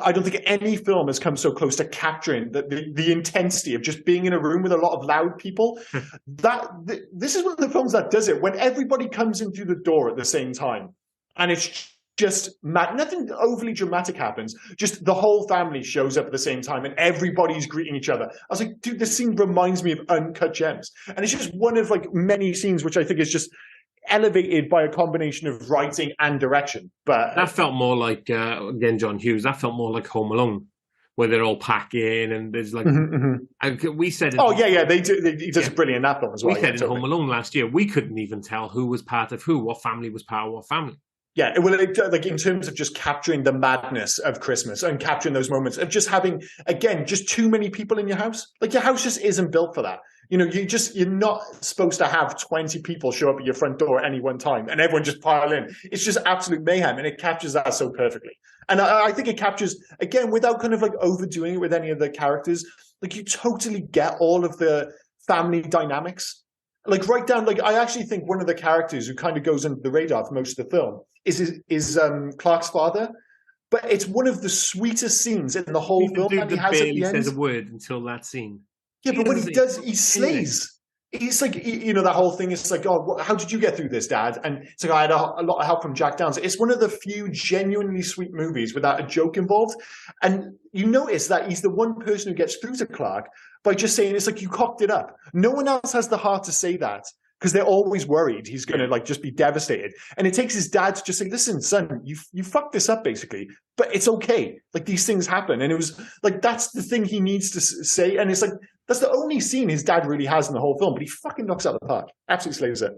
I don't think any film has come so close to capturing the intensity of just being in a room with a lot of loud people. This is one of the films that does it, when everybody comes in through the door at the same time. And it's just mad. Nothing overly dramatic happens. Just the whole family shows up at the same time and everybody's greeting each other. I was like, dude, this scene reminds me of Uncut Gems. And it's just one of like many scenes which I think is just elevated by a combination of writing and direction. But that felt more like, again, John Hughes, that felt more like Home Alone, where they're all packing and there's like, we said... they do. He does brilliant in that film as well. We said in Home Alone last year, we couldn't even tell who was part of who, what family was part of what family. Yeah, well, like in terms of just capturing the madness of Christmas and capturing those moments of just having, again, just too many people in your house. Like your house just isn't built for that. You know, you're not supposed to have 20 people show up at your front door at any one time and everyone just pile in. It's just absolute mayhem, and it captures that so perfectly. And I think it captures, again, without kind of like overdoing it with any of the characters, like you totally get all of the family dynamics. Like right down, like I actually think one of the characters who kind of goes under the radar for most of the film is Clark's father, but it's one of the sweetest scenes in the whole film. Dude that barely says a word until that scene. Yeah, but when he does, he slays. He's like, that whole thing is like, oh, how did you get through this, Dad? And it's like, I had a lot of help from Jack Downs. It's one of the few genuinely sweet movies without a joke involved. And you notice that he's the one person who gets through to Clark by just saying, it's like, you cocked it up. No one else has the heart to say that, because they're always worried he's going to like just be devastated. And it takes his dad to just say, listen, son, you fucked this up basically, but it's okay. Like these things happen. And it was like, that's the thing he needs to say. And it's like, that's the only scene his dad really has in the whole film, but he fucking knocks out the park. Absolutely slays it.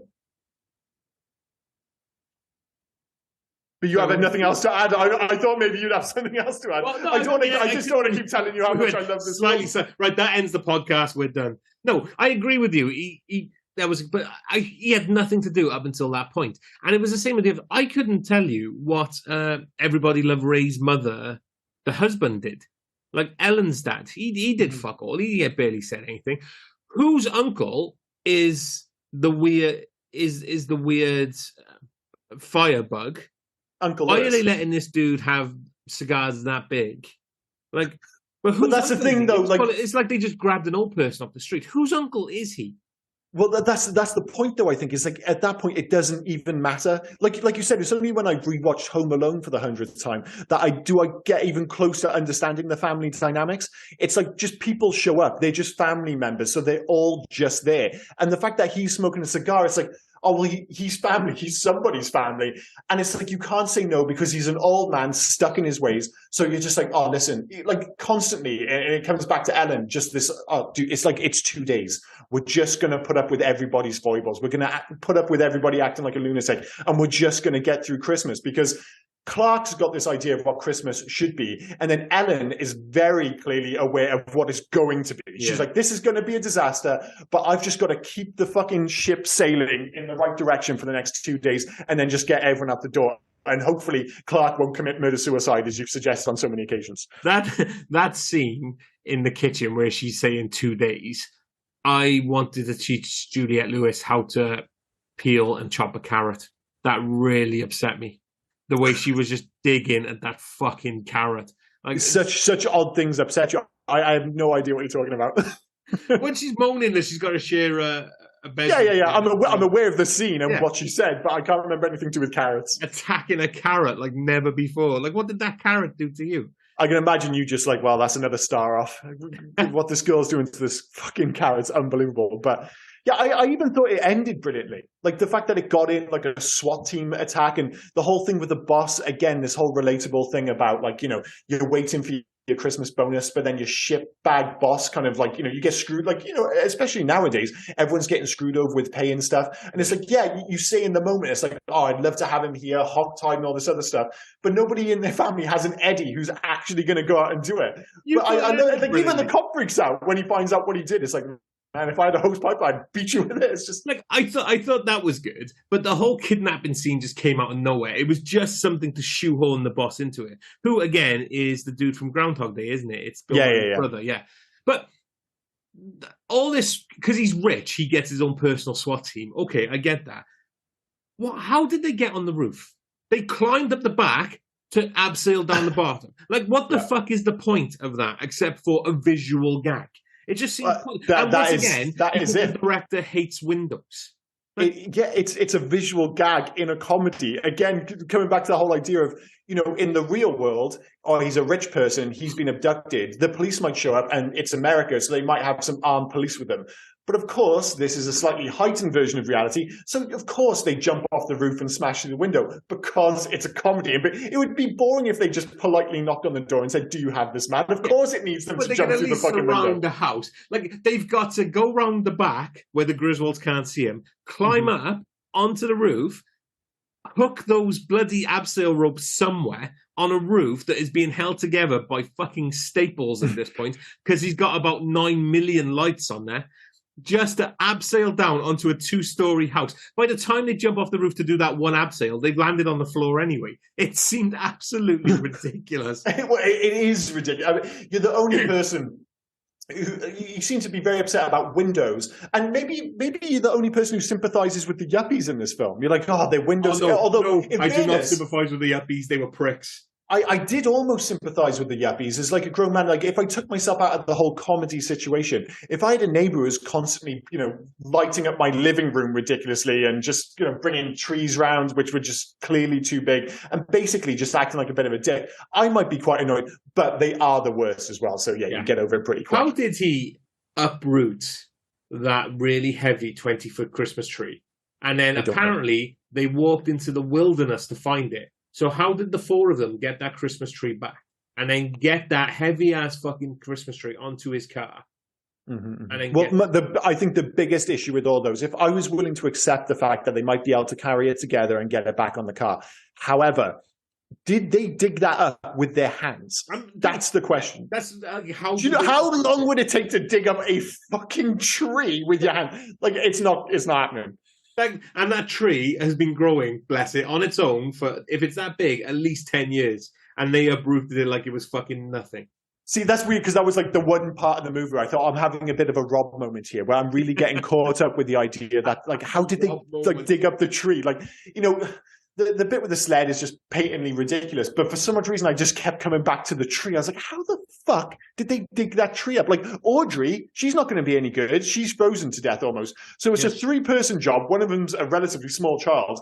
But you have nothing else to add. I thought maybe you'd have something else to add. Well, no, I just don't want to keep telling you how much I love this film. Right, that ends the podcast. We're done. No, I agree with you. He had nothing to do up until that point. And it was the same with the I couldn't tell you what Everybody Loved Ray's mother, the husband, did. Like Ellen's dad, he did fuck all. He barely said anything. Whose uncle is the weird firebug? Uncle. Why are they letting this dude have cigars that big? Like, but that's the thing, though. Like, it's like they just grabbed an old person off the street. Whose uncle is he? Well, that's the point, though. I think is like at that point it doesn't even matter. Like you said, it's only when I rewatched Home Alone for the 100th time that I get even closer understanding the family dynamics. It's like just people show up; they're just family members, so they're all just there. And the fact that he's smoking a cigar, it's like, oh well, he's family. He's somebody's family, and it's like you can't say no because he's an old man stuck in his ways. So you're just like, oh, listen, like constantly, and it comes back to Ellen. Just this, oh, dude, it's like it's 2 days. We're just going to put up with everybody's foibles. We're going to put up with everybody acting like a lunatic, and we're just going to get through Christmas because Clark's got this idea of what Christmas should be. And then Ellen is very clearly aware of what it's going to be. She's like, this is going to be a disaster, but I've just got to keep the fucking ship sailing in the right direction for the next 2 days and then just get everyone out the door. And hopefully Clark won't commit murder-suicide, as you've suggested on so many occasions. That scene in the kitchen where she's saying 2 days, I wanted to teach Juliette Lewis how to peel and chop a carrot. That really upset me. The way she was just digging at that fucking carrot. Like such odd things upset you. I have no idea what you're talking about. When she's moaning that she's got to share a bed. Yeah. I'm aware of the scene and what she said, but I can't remember anything to do with carrots. Attacking a carrot like never before. Like, what did that carrot do to you? I can imagine you just like, well, that's another star off. What this girl's doing to this fucking carrot's unbelievable. But yeah, I even thought it ended brilliantly. Like the fact that it got in like a SWAT team attack and the whole thing with the boss, again, this whole relatable thing about like, you know, you're waiting for your Christmas bonus, but then your shitbag boss kind of like, you know, you get screwed, like, you know, especially nowadays, everyone's getting screwed over with pay and stuff. And it's like, yeah, you say in the moment, it's like, oh, I'd love to have him here, hogtied and all this other stuff. But nobody in their family has an Eddie who's actually going to go out and do it. But I know, like, even the cop freaks out when he finds out what he did. It's like, man, if I had a hose pipe, I'd beat you with it. It's just like I thought that was good, but the whole kidnapping scene just came out of nowhere. It was just something to shoehorn the boss into it. Who again is the dude from Groundhog Day, isn't it? It's Bill's brother, yeah. But all this because he's rich, he gets his own personal SWAT team. Okay, I get that. How did they get on the roof? They climbed up the back to abseil down the bottom. Like, what the fuck is the point of that except for a visual gag? It just seems that is it. The director hates windows. It's a visual gag in a comedy. Again, coming back to the whole idea of, you know, in the real world, he's a rich person, he's been abducted. The police might show up and it's America, so they might have some armed police with them. But of course, this is a slightly heightened version of reality. So of course they jump off the roof and smash through the window because it's a comedy. But it would be boring if they just politely knocked on the door and said, "Do you have this man?" Of course it needs them to jump through the fucking window. Around the house. Like they've got to go round the back where the Griswolds can't see him, climb up onto the roof, hook those bloody abseil ropes somewhere on a roof that is being held together by fucking staples at this point because he's got about 9 million lights on there. Just to abseil down onto a 2-story house. By the time they jump off the roof to do that one abseil, they've landed on the floor anyway. It seemed absolutely ridiculous. It is ridiculous. I mean, you're the only person you seem to be very upset about windows, and maybe you're the only person who sympathizes with the yuppies in this film. You're like, oh, they're windows. No, I do not sympathize with the yuppies. They were pricks. I did almost sympathize with the yuppies as like a grown man. Like if I took myself out of the whole comedy situation, if I had a neighbor who was constantly, you know, lighting up my living room ridiculously and just, you know, bringing trees round, which were just clearly too big and basically just acting like a bit of a dick, I might be quite annoyed, but they are the worst as well. So yeah. You get over it pretty quick. How did he uproot that really heavy 20-foot Christmas tree? And then apparently they walked into the wilderness to find it. So how did the 4 of them get that Christmas tree back and then get that heavy-ass fucking Christmas tree onto his car? And then I think the biggest issue with all those, if I was willing to accept the fact that they might be able to carry it together and get it back on the car, however, did they dig that up with their hands? That's the question. That's how long would it take to dig up a fucking tree with your hand? Like it's not happening. And that tree has been growing, bless it, on its own for, if it's that big, at least 10 years. And they uprooted it like it was fucking nothing. See, that's weird because that was like the one part of the movie where I thought I'm having a bit of a Rob moment here where I'm really getting caught up with the idea that, like, how did they like dig up the tree? Like, you know, the bit with the sled is just patently ridiculous. But for some odd reason, I just kept coming back to the tree. I was like, how the fuck did they dig that tree up? Like Audrey, she's not going to be any good. She's frozen to death almost. So it's a 3-person job. One of them's a relatively small child.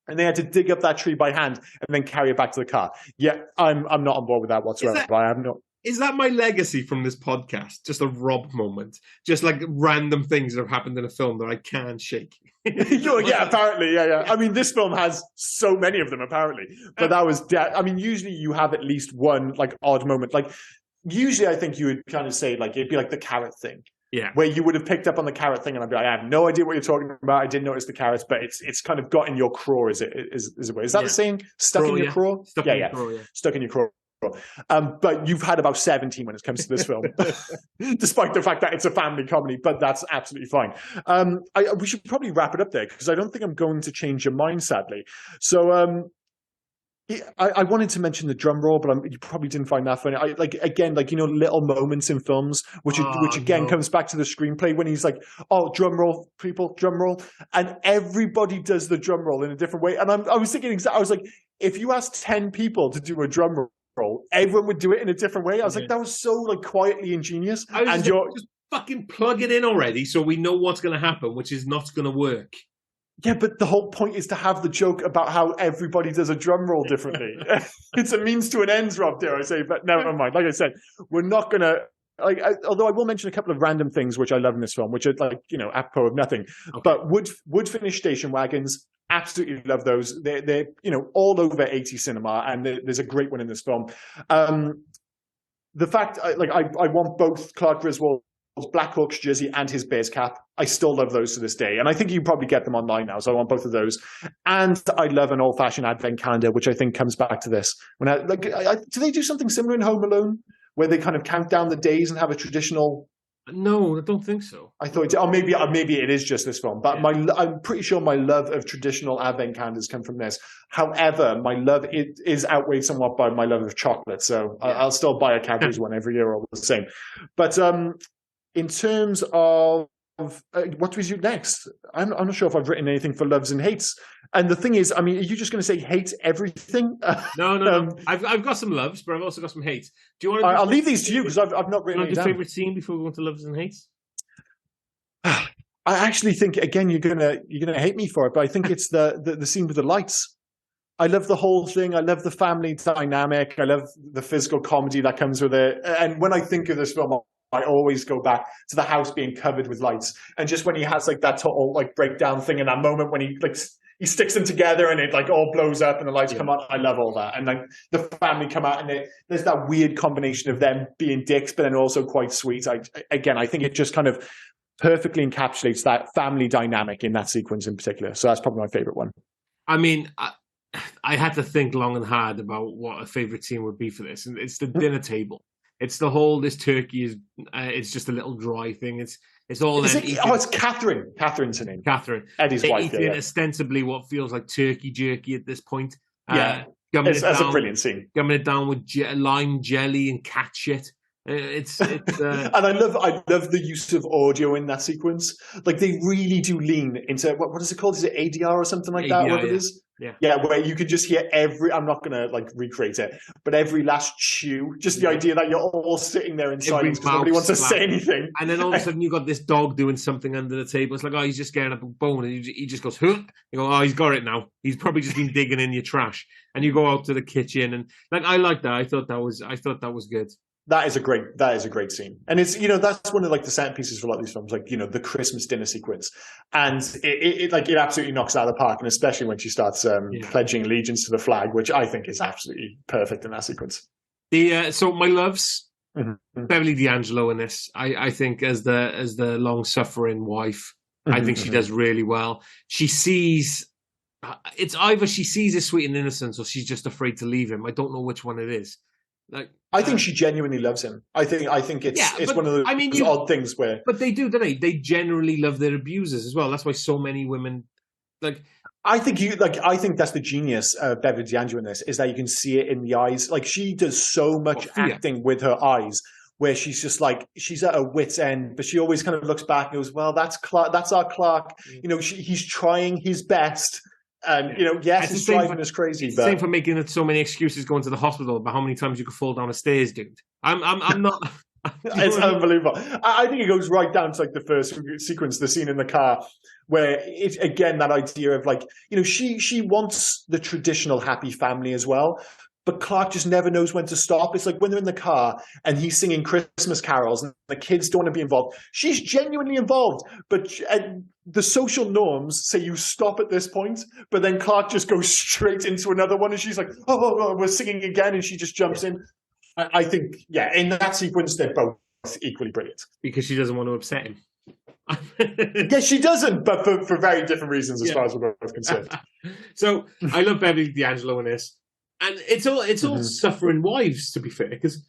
And they had to dig up that tree by hand and then carry it back to the car. Yeah, I'm not on board with that whatsoever. I am not. Is that my legacy from this podcast? Just a Rob moment, just like random things that have happened in a film that I can't shake. Yeah, apparently, yeah. I mean, this film has so many of them, apparently. But that was, I mean, usually you have at least one like odd moment. Like usually, I think you would kind of say like it'd be like the carrot thing. Yeah, where you would have picked up on the carrot thing, and I'd be like, I have no idea what you're talking about. I didn't notice the carrots, but it's kind of got in your craw. Is it? Is that the saying? Stuck in your craw? Stuck in your craw. Stuck in your craw. But you've had about 17 when it comes to this film, despite the fact that it's a family comedy. But that's absolutely fine. We should probably wrap it up there because I don't think I'm going to change your mind, sadly. So. I wanted to mention the drum roll, but you probably didn't find that funny. Little moments in films, which again comes back to the screenplay when he's like, "Oh, drum roll, people, drum roll," and everybody does the drum roll in a different way. And I was thinking, I was like, if you asked 10 people to do a drum roll, everyone would do it in a different way. I was like, that was so like quietly ingenious. And just fucking plug it in already, so we know what's going to happen, which is not going to work. Yeah, but the whole point is to have the joke about how everybody does a drum roll differently. It's a means to an end, Rob, dare I say, but never mind. Like I said, we're not going to... although I will mention a couple of random things which I love in this film, which are like, apropos of nothing. Okay. But wood finish station wagons, absolutely love those. They're all over 80s cinema, and there's a great one in this film. The fact, I want both Clark Griswold's Black Hawks jersey and his Bears cap. I still love those to this day. And I think you probably get them online now, so I want both of those. And I love an old-fashioned advent calendar, which I think comes back to this. Do they do something similar in Home Alone, where they kind of count down the days and have a traditional... No, I don't think so. I thought, maybe it is just this film. But I'm pretty sure my love of traditional advent calendars come from this. However, my love is outweighed somewhat by my love of chocolate. So I'll still buy a Cadbury's one every year, all the same. But in terms of what do we do next? I'm not sure if I've written anything for loves and hates. And the thing is, I mean, are you just going to say hate everything? No. I've got some loves, but I've also got some hates. Do you want? I'll leave these to you because I've not written it down. Your favorite scene before we go into loves and hates? I actually think again you're gonna hate me for it, but I think it's the scene with the lights. I love the whole thing. I love the family dynamic. I love the physical comedy that comes with it. And when I think of this film, I always go back to the house being covered with lights, and just when he has like that total like breakdown thing in that moment when he sticks them together and it like all blows up and the lights come on. I love all that, and like the family come out and there's that weird combination of them being dicks but then also quite sweet. I think it just kind of perfectly encapsulates that family dynamic in that sequence in particular. So that's probably my favorite one. I mean, I had to think long and hard about what a favorite scene would be for this, and it's the dinner table. It's the whole, this turkey is, it's just a little dry thing. It's all... it's Catherine. Catherine's her name. Catherine. Eddie's wife. Eating ostensibly what feels like turkey jerky at this point. Yeah. That's a brilliant scene. Gumming it down with lime jelly and cat shit. It's and I love the use of audio in that sequence. Like they really do lean into what is it called? Is it ADR or something like that? What it is? Yeah, where you could just hear I'm not gonna like recreate it, but every last chew, just the idea that you're all sitting there in silence because nobody wants to say anything. And then all of a sudden you got this dog doing something under the table. It's like, oh, he's just getting up a bone, and he just goes, huh? You go, oh, he's got it now. He's probably just been digging in your trash. And you go out to the kitchen, and like I like that. I thought that was good. That is a great scene. And it's, that's one of like the centerpieces for a lot of these films, like, the Christmas dinner sequence. And it absolutely knocks it out of the park. And especially when she starts pledging allegiance to the flag, which I think is absolutely perfect in that sequence. So my loves, Beverly D'Angelo in this, I think as the long suffering wife, I think she does really well. She sees, it's either she sees his sweet and innocence or she's just afraid to leave him. I don't know which one it is. Like, I think she genuinely loves him. I think it's one of those odd things where... But they do, don't they? They generally love their abusers as well. That's why so many women... I think that's the genius of Beverly D'Angelo in this, is that you can see it in the eyes. Like, she does so much acting with her eyes, where she's just like, she's at her wit's end, but she always kind of looks back and goes, well, that's Clark. That's our Clark. He's trying his best. And, you know, yes, It's his the same driving is crazy, It's but the same for making it so many excuses going to the hospital about how many times you could fall down the stairs, dude. I'm not. it's unbelievable. I think it goes right down to like the first sequence, the scene in the car, where it again that idea of like, you know, she wants the traditional happy family as well, but Clark just never knows when to stop. It's like when they're in the car and he's singing Christmas carols and the kids don't want to be involved. She's genuinely involved, but the social norms say you stop at this point, but then Clark just goes straight into another one and she's like, oh, we're singing again, and she just jumps in. I think, yeah, in that sequence, they're both equally brilliant. Because she doesn't want to upset him. Yeah, she doesn't, but for very different reasons as far as we're both concerned. So I love Beverly D'Angelo in this. And it's all suffering wives, to be fair, because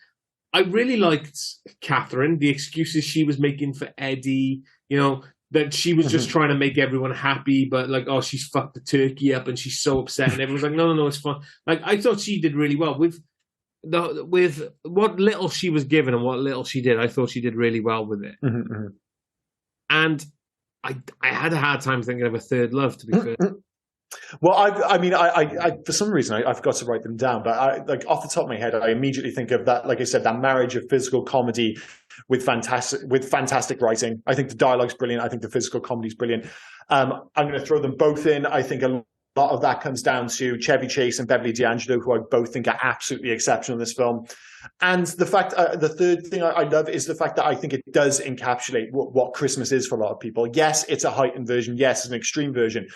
I really liked Catherine, the excuses she was making for Eddie, you know, that she was just trying to make everyone happy, but like, oh, she's fucked the turkey up and she's so upset, and everyone's like, no, it's fine. Like, I thought she did really well with what little she was given and what little she did. I thought she did really well with it. And I had a hard time thinking of a third love, to be fair. Well, I for some reason I forgot to write them down, but like off the top of my head, I immediately think of that. Like I said, that marriage of physical comedy with fantastic writing. I think the dialogue's brilliant. I think the physical comedy's brilliant. I'm going to throw them both in. I think a lot of that comes down to Chevy Chase and Beverly D'Angelo, who I both think are absolutely exceptional in this film. And the fact, the third thing I love is the fact that I think it does encapsulate what Christmas is for a lot of people. Yes, it's a heightened version. Yes, it's an extreme version.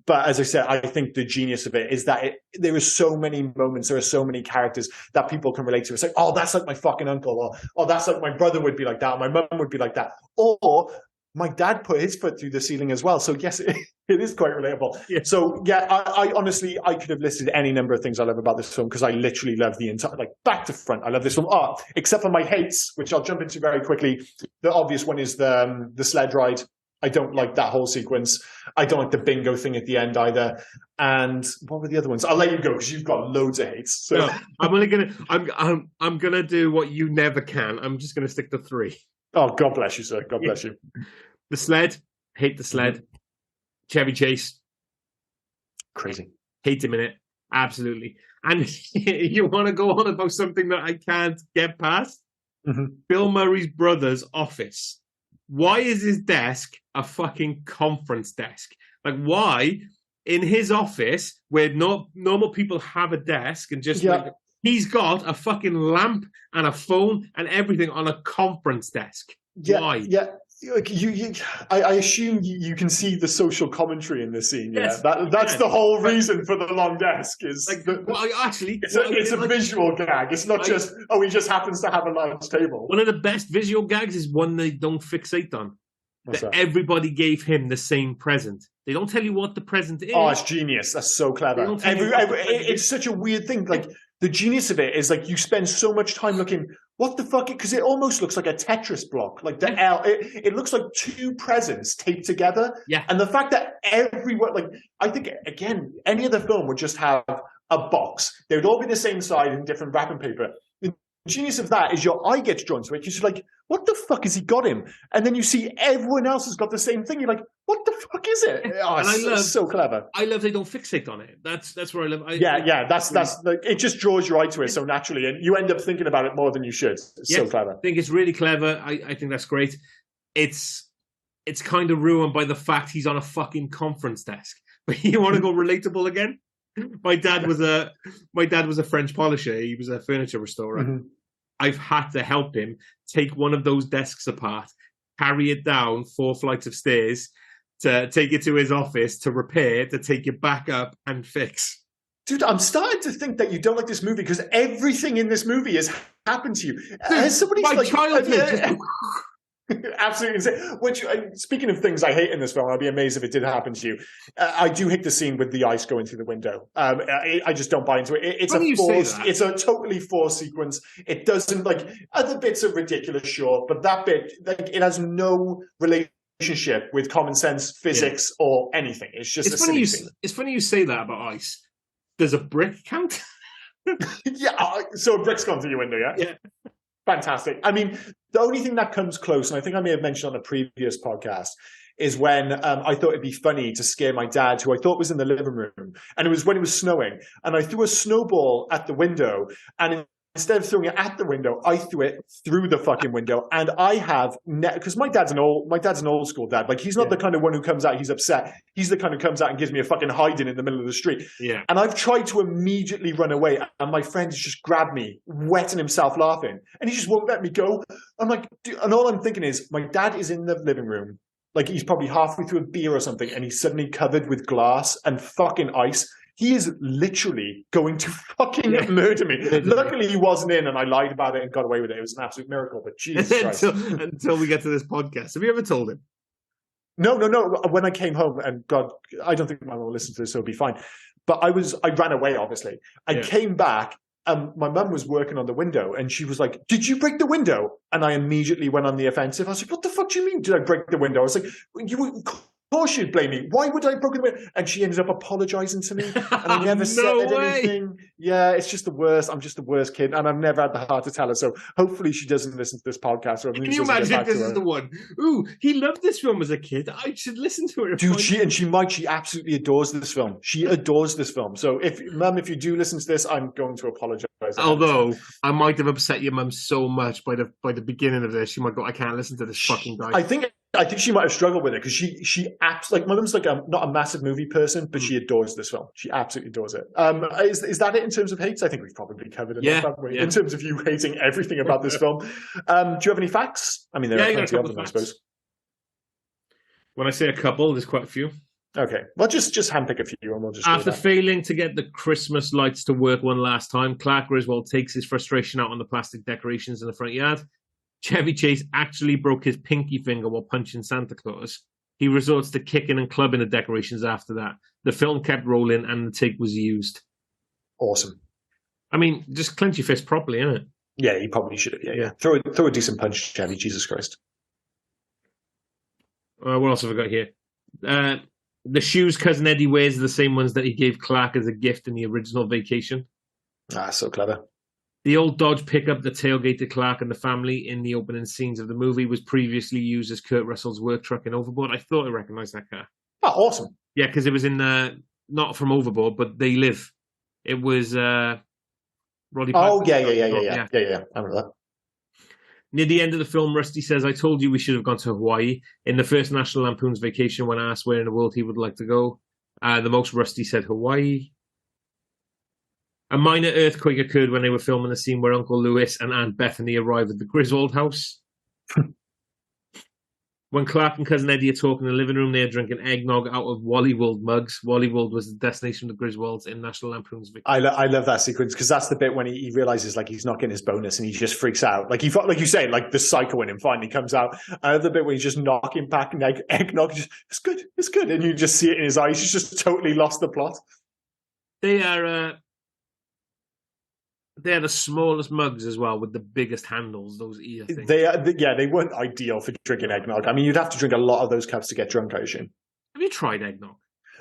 But as I said, I think the genius of it is that there are so many moments, there are so many characters that people can relate to. It's like, oh, that's like my fucking uncle, or oh, that's like my brother would be like that, or my mum would be like that, or my dad put his foot through the ceiling as well. So yes, it is quite relatable. Yeah. So yeah, I honestly, I could have listed any number of things I love about this film, because I literally love the entire, like back to front. I love this film. Except for my hates, which I'll jump into very quickly. The obvious one is the sled ride. I don't like that whole sequence. I don't like the bingo thing at the end either. And what were the other ones? I'll let you go because you've got loads of hates. So no, I'm gonna do what you never can. I'm just gonna stick to 3. Oh, God bless you, sir. God bless you. The sled. Hate the sled. Chevy Chase. Crazy. Hate him in it. Absolutely. And you want to go on about something that I can't get past? Bill Murray's brother's office. Why is his desk a fucking conference desk? Like, why in his office, where normal people have a desk and just like, he's got a fucking lamp and a phone and everything on a conference desk. Yeah, why? Yeah. I assume you can see the social commentary in this scene. Yes, that's the whole reason for the long desk. Is like, it's a visual gag. It's not just he just happens to have a large table. One of the best visual gags is one they don't fixate on. That everybody gave him the same present. They don't tell you what the present is. Oh, it's genius. That's so clever. It's such a weird thing. Like, the genius of it is like you spend so much time looking, what the fuck? Because it almost looks like a Tetris block. Like the L, it looks like 2 presents taped together. Yeah. And the fact that everyone, like, I think, again, any other film would just have a box. They would all be the same size in different wrapping paper. The genius of that is your eye gets drawn to it. You're just like, what the fuck has he got him? And then you see everyone else has got the same thing. You're like, what the fuck is it? Oh, it's so clever. I love they don't fixate on it. That's where I love. That's like, it just draws your eye to it so naturally, and you end up thinking about it more than you should. It's so clever. I think it's really clever. I think that's great. It's kind of ruined by the fact he's on a fucking conference desk. But you want to go relatable again? My dad was a French polisher. He was a furniture restorer. I've had to help him take one of those desks apart, carry it down 4 flights of stairs, to take it to his office, to repair, to take it back up and fix. Dude, I'm starting to think that you don't like this movie because everything in this movie has happened to you. Has somebody my childhood absolutely insane. Which, speaking of things I hate in this film, I'd be amazed if it did happen to you. I do hate the scene with the ice going through the window. I just don't buy into it. It's a totally forced sequence. It doesn't, like, other bits are ridiculous, sure, but that bit, like, it has no relationship with common sense, physics, or anything. It's just it's funny you say that about ice. Does a brick count? So a brick's gone through your window, Yeah. Fantastic. I mean, the only thing that comes close, and I think I may have mentioned on a previous podcast, is when I thought it'd be funny to scare my dad, who I thought was in the living room. And it was when it was snowing. And I threw a snowball at the window. And instead of throwing it at the window, I threw it through the fucking window. And I have, because my dad's an old school dad. Like, he's not the kind of one who comes out, he's upset. He's the kind who comes out and gives me a fucking hiding in the middle of the street. Yeah. And I've tried to immediately run away. And my friend has just grabbed me, wetting himself laughing. And he just won't let me go. I'm like, dude, and all I'm thinking is, my dad is in the living room. Like, he's probably halfway through a beer or something. And he's suddenly covered with glass and fucking ice. He is literally going to fucking murder me. Luckily, he wasn't in, and I lied about it and got away with it. It was an absolute miracle. But Jesus Christ. until we get to this podcast. Have you ever told him? No. When I came home, and God, I don't think my mum will listen to this, so it'll be fine. But I ran away, obviously. I came back, and my mum was working on the window, and she was like, "Did you break the window?" And I immediately went on the offensive. I was like, "What the fuck do you mean, did I break the window?" I was like, Of course you'd blame me. Why would I broke the window? And she ended up apologizing to me. And I never said anything. Yeah, it's just the worst. I'm just the worst kid. And I've never had the heart to tell her. So hopefully she doesn't listen to this podcast. Or can you imagine if this is the one? Ooh, he loved this film as a kid. I should listen to it. Dude, she absolutely adores this film. She adores this film. So if you do listen to this, I'm going to apologize. Although I might have upset your mum so much by the beginning of this, she might go, I can't listen to this fucking guy. I think she might have struggled with it because she like my mum's like not a massive movie person, but she adores this film. She absolutely adores it. Is that it in terms of hates? I think we've probably covered it. In terms of you hating everything about this film. Do you have any facts? I mean, there are plenty of them, I suppose. When I say a couple, there's quite a few. Okay, well, just handpick a few, and we'll just. After failing to get the Christmas lights to work one last time, Clark Griswold takes his frustration out on the plastic decorations in the front yard. Chevy Chase actually broke his pinky finger while punching Santa Claus. He resorts to kicking and clubbing the decorations after that. The film kept rolling and the take was used. Awesome. I mean, just clench your fist properly, innit? Yeah, he probably should have. Yeah. Throw a decent punch, Chevy. Jesus Christ. What else have I got here? The shoes Cousin Eddie wears are the same ones that he gave Clark as a gift in the original Vacation. Ah, so clever. The old Dodge pickup that tailgated Clark and the family in the opening scenes of the movie was previously used as Kurt Russell's work truck in Overboard. I thought I recognised that car. Oh, awesome. Yeah, because it was in, not from Overboard, but They Live. It was Roddy Piper. Oh, yeah. I remember that. Near the end of the film, Rusty says, I told you we should have gone to Hawaii. In the first National Lampoon's Vacation, when asked where in the world he would like to go, the most Rusty said Hawaii. A minor earthquake occurred when they were filming the scene where Uncle Lewis and Aunt Bethany arrive at the Griswold house. When Clark and Cousin Eddie are talking in the living room, they are drinking eggnog out of Wallywold mugs. Wallywold was the destination of the Griswolds in National Lampoon's Vacation. I love that sequence because that's the bit when he realizes like he's not getting his bonus and he just freaks out. Like you say, like the psycho in him finally comes out. I love the bit when he's just knocking back eggnog. Just, it's good, and you just see it in his eyes. He's just totally lost the plot. They are the smallest mugs as well, with the biggest handles. Those ear things. They weren't ideal for drinking eggnog. I mean, you'd have to drink a lot of those cups to get drunk, I assume. Have you tried eggnog?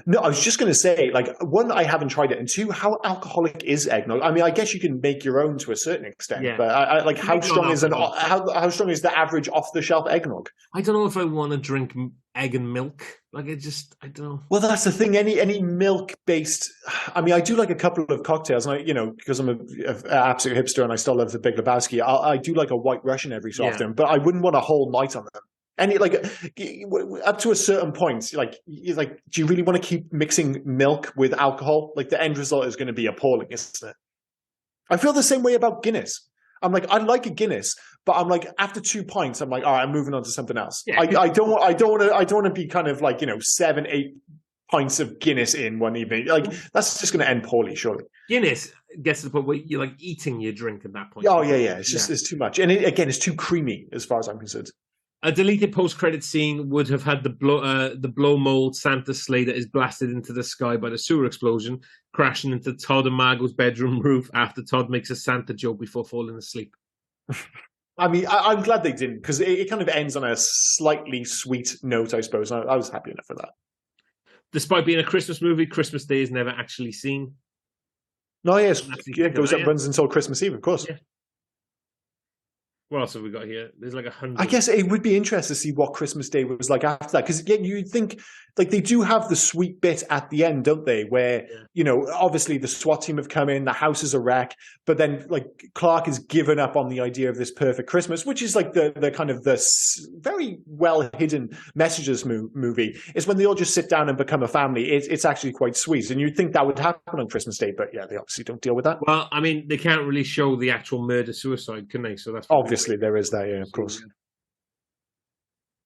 No, I was just going to say, like, one, I haven't tried it, and two, how alcoholic is eggnog? I mean, I guess you can make your own to a certain extent, but how strong is how strong is the average off the shelf eggnog? I don't know if I want to drink egg and milk. Like, I don't know. Well, that's the thing. Any milk based. I mean, I do like a couple of cocktails, and because I'm an absolute hipster and I still love the Big Lebowski. I do like a White Russian every so often, but I wouldn't want a whole night on them. And up to a certain point, do you really want to keep mixing milk with alcohol? Like, the end result is going to be appalling, isn't it? I feel the same way about Guinness. I'm like, I like a Guinness, but I'm like, after 2 pints, I'm like, all right, I'm moving on to something else. Yeah. I don't want to be kind of like 7, 8 pints of Guinness in one evening. Like, that's just going to end poorly, surely. Guinness gets to the point where you're like eating your drink at that point. Oh yeah. It's too much, and it's too creamy as far as I'm concerned. A deleted post-credit scene would have had the blow mold Santa sleigh that is blasted into the sky by the sewer explosion, crashing into Todd and Margot's bedroom roof after Todd makes a Santa joke before falling asleep. I mean, I'm glad they didn't, because it kind of ends on a slightly sweet note, I suppose. I was happy enough for that. Despite being a Christmas movie, Christmas Day is never actually seen. No, yes. It goes up, runs until Christmas Eve, of course. Yeah. What else have we got here? There's like 100. I guess it would be interesting to see what Christmas Day was like after that, because again, you'd think like they do have the sweet bit at the end, don't they? Where obviously the SWAT team have come in, the house is a wreck, but then like Clark has given up on the idea of this perfect Christmas, which is like the kind of the very well hidden messages movie. Is when they all just sit down and become a family. It's actually quite sweet, and you'd think that would happen on Christmas Day, but yeah, they obviously don't deal with that. Well, I mean, they can't really show the actual murder suicide, can they? So that's obviously there is that, yeah, of course.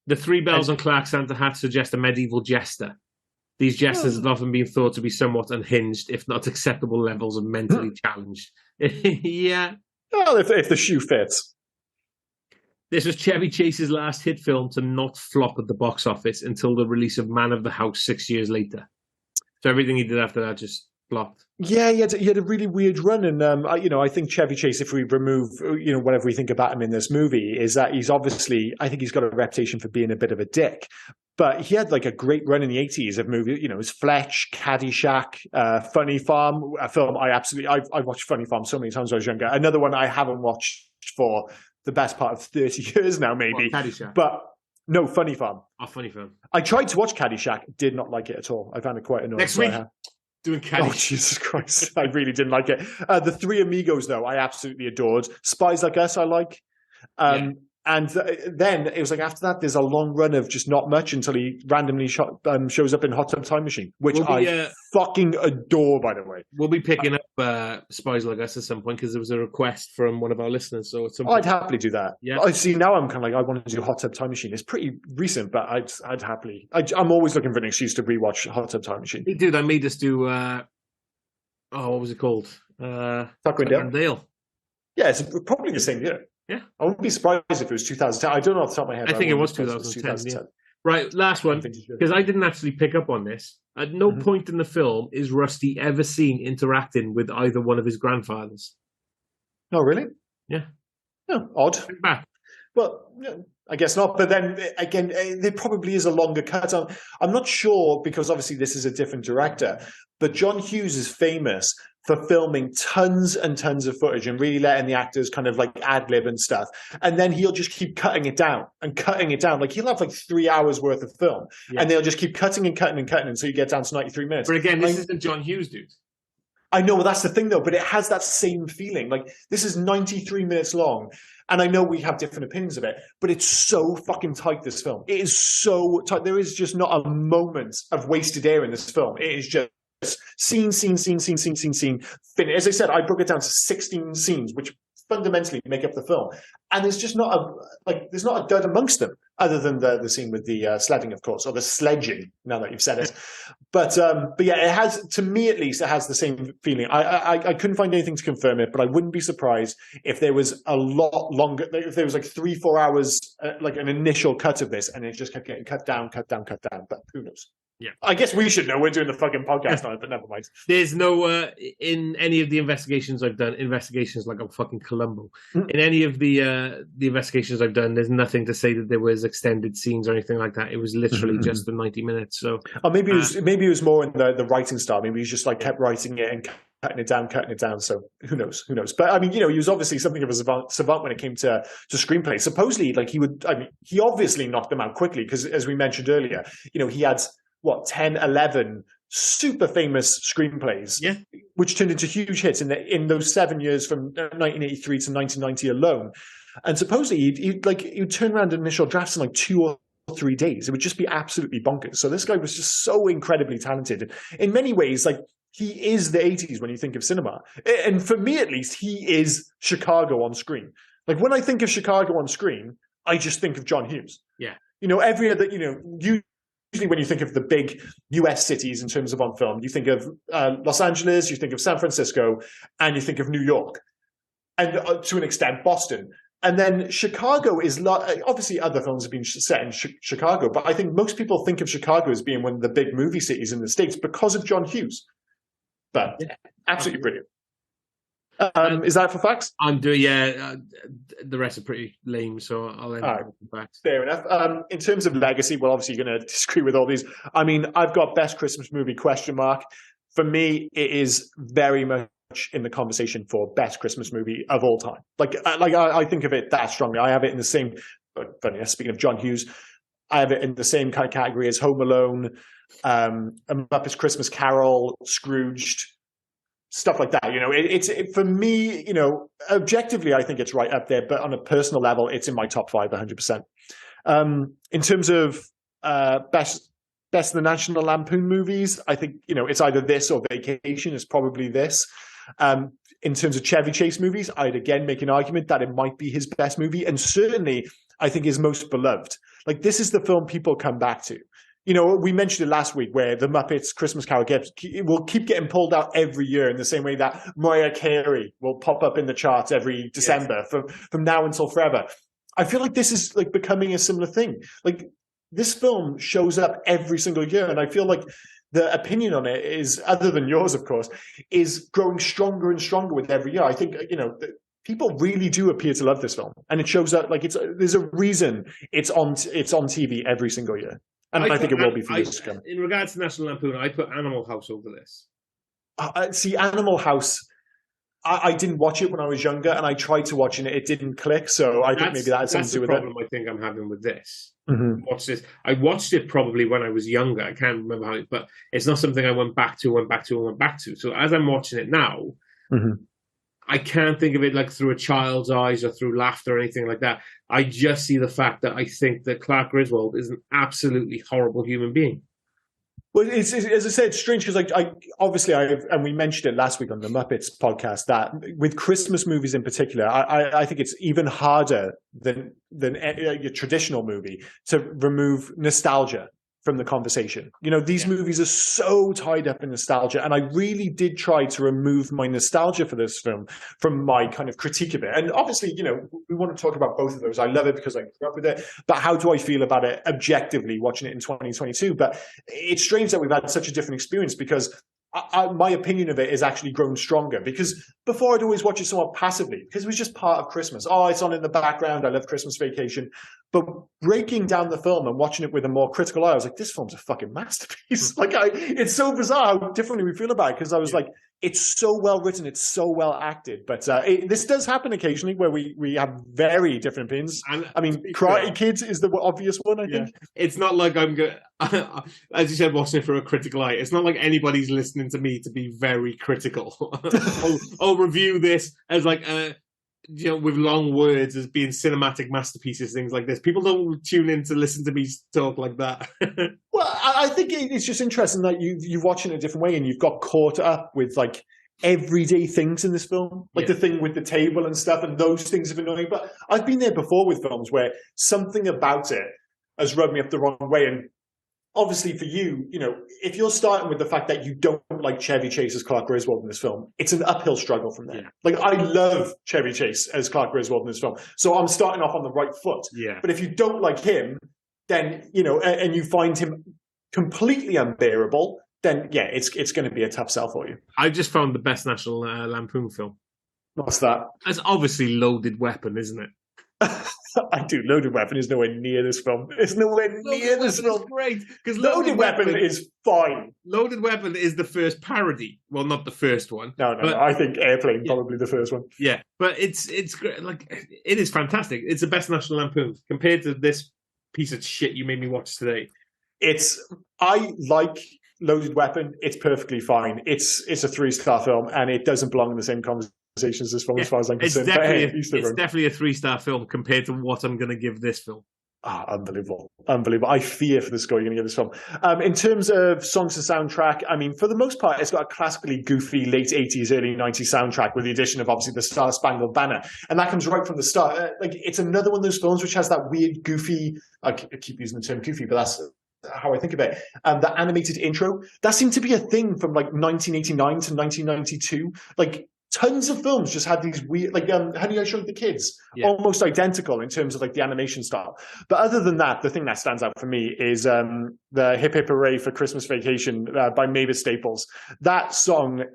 The three bells on Clark's Santa hat suggest a medieval jester. These jesters have often been thought to be somewhat unhinged, if not acceptable levels of mentally challenged. Yeah. Well, if the shoe fits. This was Chevy Chase's last hit film to not flop at the box office until the release of Man of the House 6 years later. So everything he did after that just flopped. Yeah, he had a really weird run, and I think Chevy Chase, if we remove whatever we think about him in this movie, is that he's obviously, I think he's got a reputation for being a bit of a dick, but he had like a great run in the 80s of movies. It was Fletch, Caddyshack, Funny Farm, a film I watched Funny Farm so many times when I was younger. Another one I haven't watched for the best part of 30 years now, maybe. What, Caddyshack? But no, Funny Farm. Oh, Funny Farm. I tried to watch Caddyshack, did not like it at all. I found it quite annoying. Next week. Doing Caddyshack. Oh, Jesus Christ. I really didn't like it. The Three Amigos, though, I absolutely adored. Spies Like Us, I like. And then it was like after that, there's a long run of just not much until he randomly shows up in Hot Tub Time Machine, which I fucking adore, by the way. We'll be picking up Spies Like Us at some point because there was a request from one of our listeners. So at some point, I'd happily do that. Yeah. I see now. I'm kind of like, I want to do Hot Tub Time Machine. It's pretty recent, but I'd happily. I'm always looking for an excuse to rewatch Hot Tub Time Machine. Hey, dude, I made us do. What was it called? Tucker and Dale. Yeah, it's probably the same year. Yeah. I wouldn't be surprised if it was 2010. I don't know off the top of my head. I think it was 2010. Yeah. Right, last one, because I didn't actually pick up on this. At no point in the film is Rusty ever seen interacting with either one of his grandfathers. Oh, really? Yeah. Oh, odd. Back. Well, yeah, I guess not. But then, again, there probably is a longer cut. I'm not sure, because obviously this is a different director, but John Hughes is famous for filming tons and tons of footage and really letting the actors kind of like ad-lib and stuff. And then he'll just keep cutting it down and cutting it down. Like he'll have like 3 hours worth of film and they'll just keep cutting and cutting and cutting until you get down to 93 minutes. But again, this isn't John Hughes, dude. I know, well, that's the thing though, but it has that same feeling. Like this is 93 minutes long. And I know we have different opinions of it, but it's so fucking tight, this film. It is so tight. There is just not a moment of wasted air in this film. It is just scene. As I said, I broke it down to 16 scenes, which fundamentally make up the film. And there's just not there's not a dud amongst them, other than the scene with the sledding, of course, or the sledging, now that you've said it. But yeah, it has, to me at least, it has the same feeling. I couldn't find anything to confirm it, but I wouldn't be surprised if there was a lot longer, if there was like 3-4 hours, like an initial cut of this, and it just kept getting cut down. But who knows? Yeah, I guess we should know. We're doing the fucking podcast on it, but never mind. There's no in any of the investigations I've done, investigations like I'm fucking Columbo. In any of the investigations I've done, there's nothing to say that there was extended scenes or anything like that. It was literally just the 90 minutes. So, or maybe it was more in the writing style. Maybe he just like kept writing it and cutting it down. So who knows? But I mean, he was obviously something of a savant when it came to screenplay. Supposedly, like he obviously knocked them out quickly because, as we mentioned earlier, he had 10, 11 super famous screenplays, which turned into huge hits in those 7 years from 1983 to 1990 alone. And supposedly he'd turn around initial drafts in like 2 or 3 days. It would just be absolutely bonkers. So this guy was just so incredibly talented. In many ways, like, he is the 80s when you think of cinema. And for me, at least, he is Chicago on screen. Like, when I think of Chicago on screen, I just think of John Hughes. Yeah. Every other, usually when you think of the big US cities in terms of on film, you think of Los Angeles, you think of San Francisco, and you think of New York. And to an extent, Boston. And then Chicago is obviously other films have been set in Chicago, but I think most people think of Chicago as being one of the big movie cities in the States because of John Hughes. But absolutely brilliant. Is that for facts? I'm doing, the rest are pretty lame, so I'll end up with facts. Fair enough. In terms of legacy, well, obviously you're going to disagree with all these. I mean, I've got best Christmas movie ? For me, it is very much much in the conversation for best Christmas movie of all time. I think of it that strongly. I have it in the same. Funny, speaking of John Hughes, I have it in the same kind of category as Home Alone, A Muppet's Christmas Carol, Scrooged, stuff like that. For me, objectively, I think it's right up there, but on a personal level, it's in my top 5, 100%. In terms of best of the National Lampoon movies, I think, it's either this or Vacation. Is probably this. In terms of Chevy Chase movies, I'd again make an argument that it might be his best movie, and certainly I think his most beloved. Like, this is the film people come back to. We mentioned it last week where the Muppets Christmas Carol will keep getting pulled out every year in the same way that Mariah Carey will pop up in the charts every December from now until forever. I feel like this is like becoming a similar thing. Like, this film shows up every single year, and I feel like the opinion on it is, other than yours, of course, is growing stronger and stronger with every year. I think, people really do appear to love this film, and it shows up. Like, there's a reason it's on TV every single year, and I think it will be for years to come. In regards to National Lampoon, I put Animal House over this. See, Animal House, I didn't watch it when I was younger, and I tried to watch it, and it didn't click. So I think maybe that has something to do with it. That's the problem I think I'm having with this. Mm-hmm. I watched it probably when I was younger. I can't remember how it, but it's not something I went back to. So as I'm watching it now, mm-hmm. I can't think of it like through a child's eyes or through laughter or anything like that. I just see the fact that I think that Clark Griswold is an absolutely horrible human being. Well, it's as I said, it's strange because and we mentioned it last week on the Muppets podcast, that with Christmas movies in particular, I think it's even harder than a traditional movie to remove nostalgia from the conversation. These movies are so tied up in nostalgia, and I really did try to remove my nostalgia for this film from my kind of critique of it. And obviously, we want to talk about both of those. I love it because I grew up with it, but how do I feel about it objectively watching it in 2022? But it's strange that we've had such a different experience, because my opinion of it is actually grown stronger, because before I'd always watch it somewhat passively because it was just part of Christmas. Oh, it's on in the background. I love Christmas Vacation. But breaking down the film and watching it with a more critical eye, I was like, this film's a fucking masterpiece. It's so bizarre how differently we feel about it, because I was like, it's so well written, it's so well acted. But this does happen occasionally where we have very different opinions. And I mean, Karate Kid is the obvious one, I think. It's not like I'm going to, as you said, watching it through a critical eye. It's not like anybody's listening to me to be very critical. I'll review this as like with long words as being cinematic masterpieces, things like this. People don't tune in to listen to me talk like that. Well, I think it's just interesting that you watch it in a different way, and you've got caught up with like everyday things in this film, like the thing with the table and stuff, and those things have been annoying. But I've been there before with films where something about it has rubbed me up the wrong way. And obviously for you, if you're starting with the fact that you don't like Chevy Chase as Clark Griswold in this film, it's an uphill struggle from there. Yeah. Like, I love Chevy Chase as Clark Griswold in this film, so I'm starting off on the right foot. Yeah. But if you don't like him, then, and you find him completely unbearable, then it's going to be a tough sell for you. I just found the best National Lampoon film. What's that? That's obviously Loaded Weapon, isn't it? I do. Loaded Weapon is nowhere near this film. It's nowhere near this film. Great, because Loaded Weapon is fine. Loaded Weapon is the first parody. Well, not the first one. No. I think Airplane probably the first one. Yeah, but it's great. Like, it is fantastic. It's the best National Lampoon compared to this piece of shit you made me watch today. I like Loaded Weapon. It's perfectly fine. It's a 3-star film, and it doesn't belong in the same conversation as this film, as far as I'm concerned. It's definitely a 3-star film compared to what I'm going to give this film. Unbelievable. I fear for the score you're going to give this film. In terms of songs and soundtrack, I mean, for the most part, it's got a classically goofy late 80s, early 90s soundtrack, with the addition of obviously the Star Spangled Banner. And that comes right from the start. It's another one of those films which has that weird, goofy, I keep using the term goofy, but that's how I think of it. The animated intro, that seemed to be a thing from like 1989 to 1992. Like, tons of films just had these weird, like Honey, I Shrunk the Kids, almost identical in terms of like the animation style. But other than that, the thing that stands out for me is the Hip Hip Hooray for Christmas Vacation by Mavis Staples. That song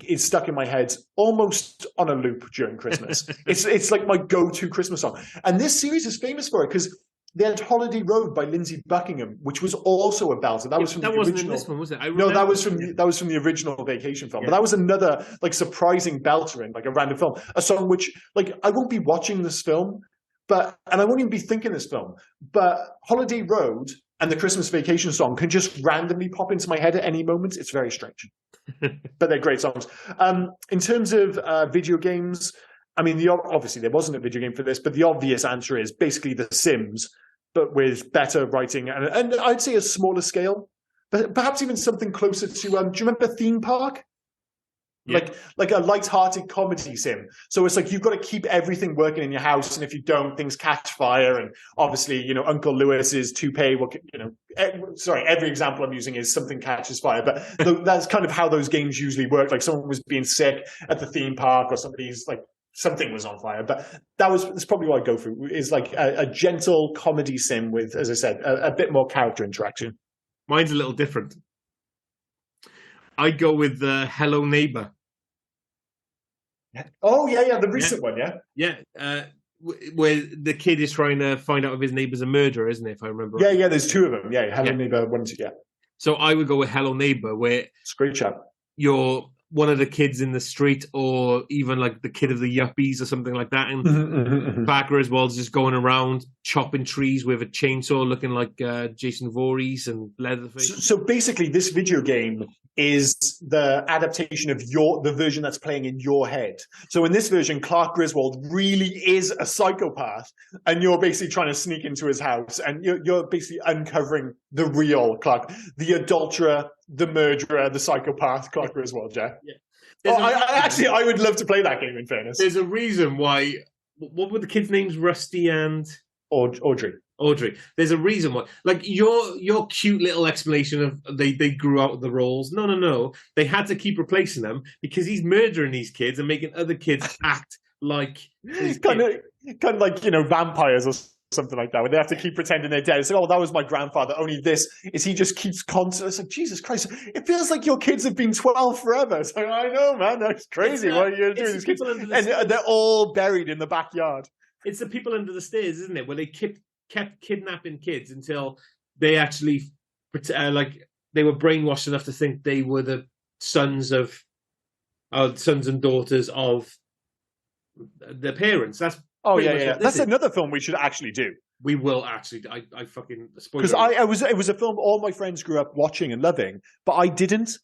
is stuck in my head almost on a loop during Christmas. It's like my go-to Christmas song. And this series is famous for it because They had Holiday Road by Lindsey Buckingham, which was also a belter. That was from that the wasn't original. in this one, was it? No, that was from the original Vacation film. But that was another like surprising belter in like a random film. A song which like I won't be watching this film, and I won't even be thinking this film. But Holiday Road and the Christmas Vacation song can just randomly pop into my head at any moment. It's very strange, but they're great songs. In terms of video games, I mean, obviously there wasn't a video game for this, but the obvious answer is basically The Sims, but with better writing and I'd say a smaller scale, but perhaps even something closer to. Do you remember Theme Park? Yeah. Like a light-hearted comedy sim. So it's like you've got to keep everything working in your house, and if you don't, things catch fire. And obviously, Uncle Lewis's toupee will, every example I'm using is something catches fire. But that's kind of how those games usually work. Like someone was being sick at the theme park, or something was on fire. But that's probably what I go through, is like a gentle comedy sim with, as I said, a bit more character interaction. Mine's a little different. I'd go with Hello Neighbor. Oh, yeah, the recent one, yeah? Yeah, where the kid is trying to find out if his neighbor's a murderer, isn't it, if I remember right? Yeah, there's two of them. Yeah, Hello Neighbor, one, two, yeah. So I would go with Hello Neighbor, where it's a great chat. You're one of the kids in the street, or even like the kid of the yuppies or something like that. And Clark Griswold's just going around chopping trees with a chainsaw, looking like Jason Voorhees and Leatherface. So basically, this video game is the adaptation of the version that's playing in your head. So in this version, Clark Griswold really is a psychopath, and you're basically trying to sneak into his house, and you're basically uncovering the real Clark, the adulterer, the murderer, the psychopath, Clark Griswold, yeah? Yeah. I would love to play that game, in fairness. There's a reason why... What were the kids' names? Rusty and... Audrey. There's a reason why. Like, your cute little explanation of they grew out of the roles. No. They had to keep replacing them because he's murdering these kids and making other kids act like... kind of like, vampires or something like that, where they have to keep pretending they're dead. It's like, oh, that was my grandfather. Only this is he just keeps constantly. It's like, Jesus Christ, it feels like your kids have been 12 forever. It's like, I know, man, that's crazy. What are you doing? These kids, and they're all buried in the backyard. It's the people under the stairs, isn't it? Where they kept kidnapping kids until they actually, they were brainwashed enough to think they were the sons and daughters of their parents. That's That's another film we should actually do. We will actually. I fucking spoiled because it was a film all my friends grew up watching and loving, but I didn't.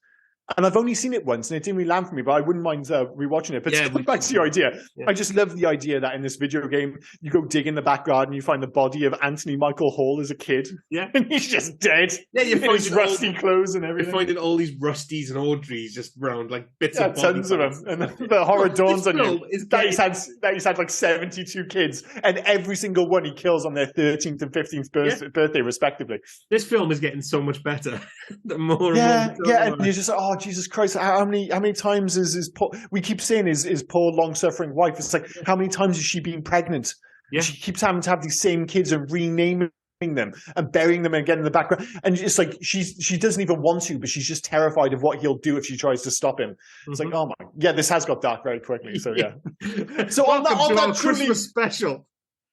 And I've only seen it once, and it didn't really land for me, but I wouldn't mind rewatching it. But back to your idea. Yeah. I just love the idea that in this video game, you go dig in the back garden, you find the body of Anthony Michael Hall as a kid. Yeah. And he's just dead. Yeah, you find his rusty clothes and everything. You're finding all these Rusties and Audreys just round, like bits of body tons parts. of them. And the horror dawns on you that he's had like 72 kids, and every single one he kills on their 13th and 15th birthday, respectively. This film is getting so much better. The more and you're just like, oh, Jesus Christ, how many times is poor, we keep saying his poor long-suffering wife, it's like, how many times has she been pregnant? Yeah. She keeps having to have these same kids and renaming them and burying them again in the background, and it's like she doesn't even want to, but she's just terrified of what he'll do if she tries to stop him. It's like, oh my, this has got dark very quickly. So so on that Christmas special,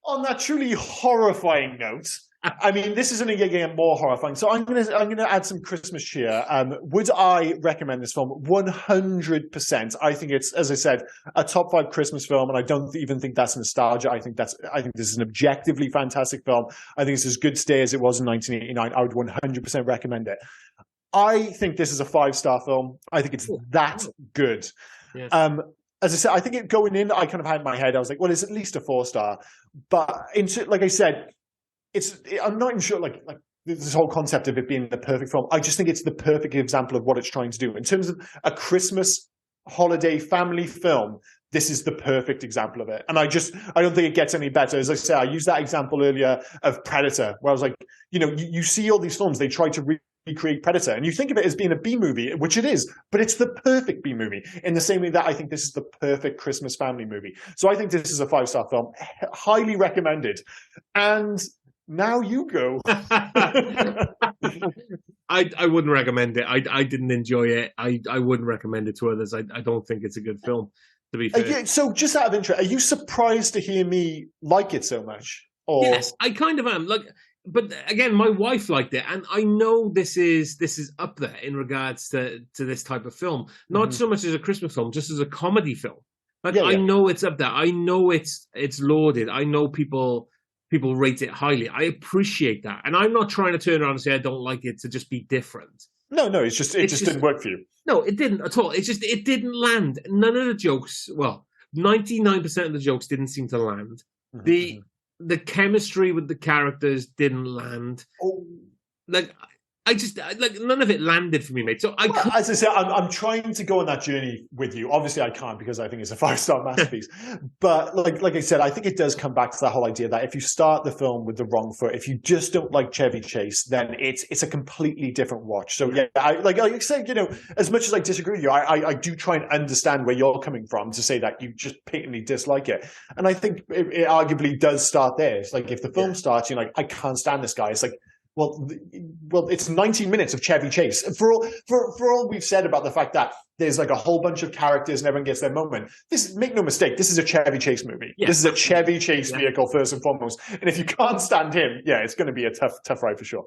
on that truly horrifying note, I mean, this is only getting more horrifying. So I'm gonna add some Christmas cheer. Would I recommend this film? 100%. I think it's, as I said, a top 5 Christmas film, and I don't even think that's nostalgia. I think this is an objectively fantastic film. I think it's as good today as it was in 1989. I would 100% recommend it. I think this is a 5-star film. I think it's that good. Yes. As I said, I think it going in, I kind of had in my head, I was like, well, it's at least a 4-star. But like I said, I'm not even sure, like this whole concept of it being the perfect film. I just think it's the perfect example of what it's trying to do. In terms of a Christmas holiday family film, this is the perfect example of it. And I don't think it gets any better. As I said, I used that example earlier of Predator, where I was like, you see all these films, they try to recreate Predator, and you think of it as being a B movie, which it is, but it's the perfect B movie. In the same way that I think this is the perfect Christmas family movie. So I think this is a 5-star film. Highly recommended. And now you go. I wouldn't recommend it. I didn't enjoy it. I wouldn't recommend it to others. I don't think it's a good film, to be fair. So just out of interest, are you surprised to hear me like it so much? Or Yes, I kind of am. Like, but again, my wife liked it, and I know this is up there in regards to this type of film. Not so much as a Christmas film, just as a comedy film. Like, I know it's up there. I know it's lauded. I know people rate it highly. I appreciate that, and I'm not trying to turn around and say I don't like it to just be different. No, it just didn't work for you. No, it didn't at all. It didn't land. None of the jokes. Well, 99% of the jokes didn't seem to land. The chemistry with the characters didn't land. Like, none of it landed for me, mate. So as I said, I'm trying to go on that journey with you. Obviously, I can't because I think it's a 5-star masterpiece. But like I said, I think it does come back to that whole idea that if you start the film with the wrong foot, if you just don't like Chevy Chase, then it's a completely different watch. So yeah, like I said, as much as I disagree with you, I do try and understand where you're coming from to say that you just patently dislike it. And I think it arguably does start there. It's like if the film starts, you're like, I can't stand this guy. It's like, well, it's 90 minutes of Chevy Chase. For all we've said about the fact that there's like a whole bunch of characters and everyone gets their moment. Make no mistake, this is a Chevy Chase movie. Yeah. This is a Chevy Chase vehicle first and foremost. And if you can't stand him, it's going to be a tough ride for sure.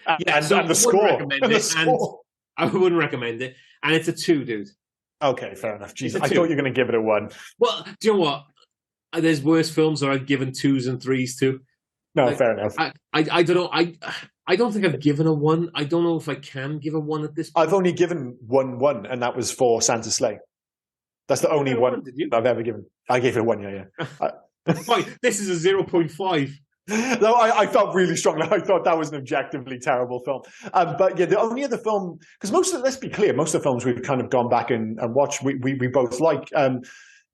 And the score. I wouldn't recommend it. And it's a 2, dude. Okay, fair enough. Jeez, I thought you were going to give it a 1. Well, do you know what? There's worse films that I've given 2s and 3s to. No, fair enough. I don't know. I don't think I've given a 1. I don't know if I can give a 1 at this point. I've only given 1, and that was for Santa's Sleigh. That's the only one I've ever given. I gave it a 1, yeah. Fine. This is a 0.5. No, I felt really strongly. I thought that was an objectively terrible film. But yeah, the only other film, because let's be clear, most of the films we've kind of gone back and watched, we both like.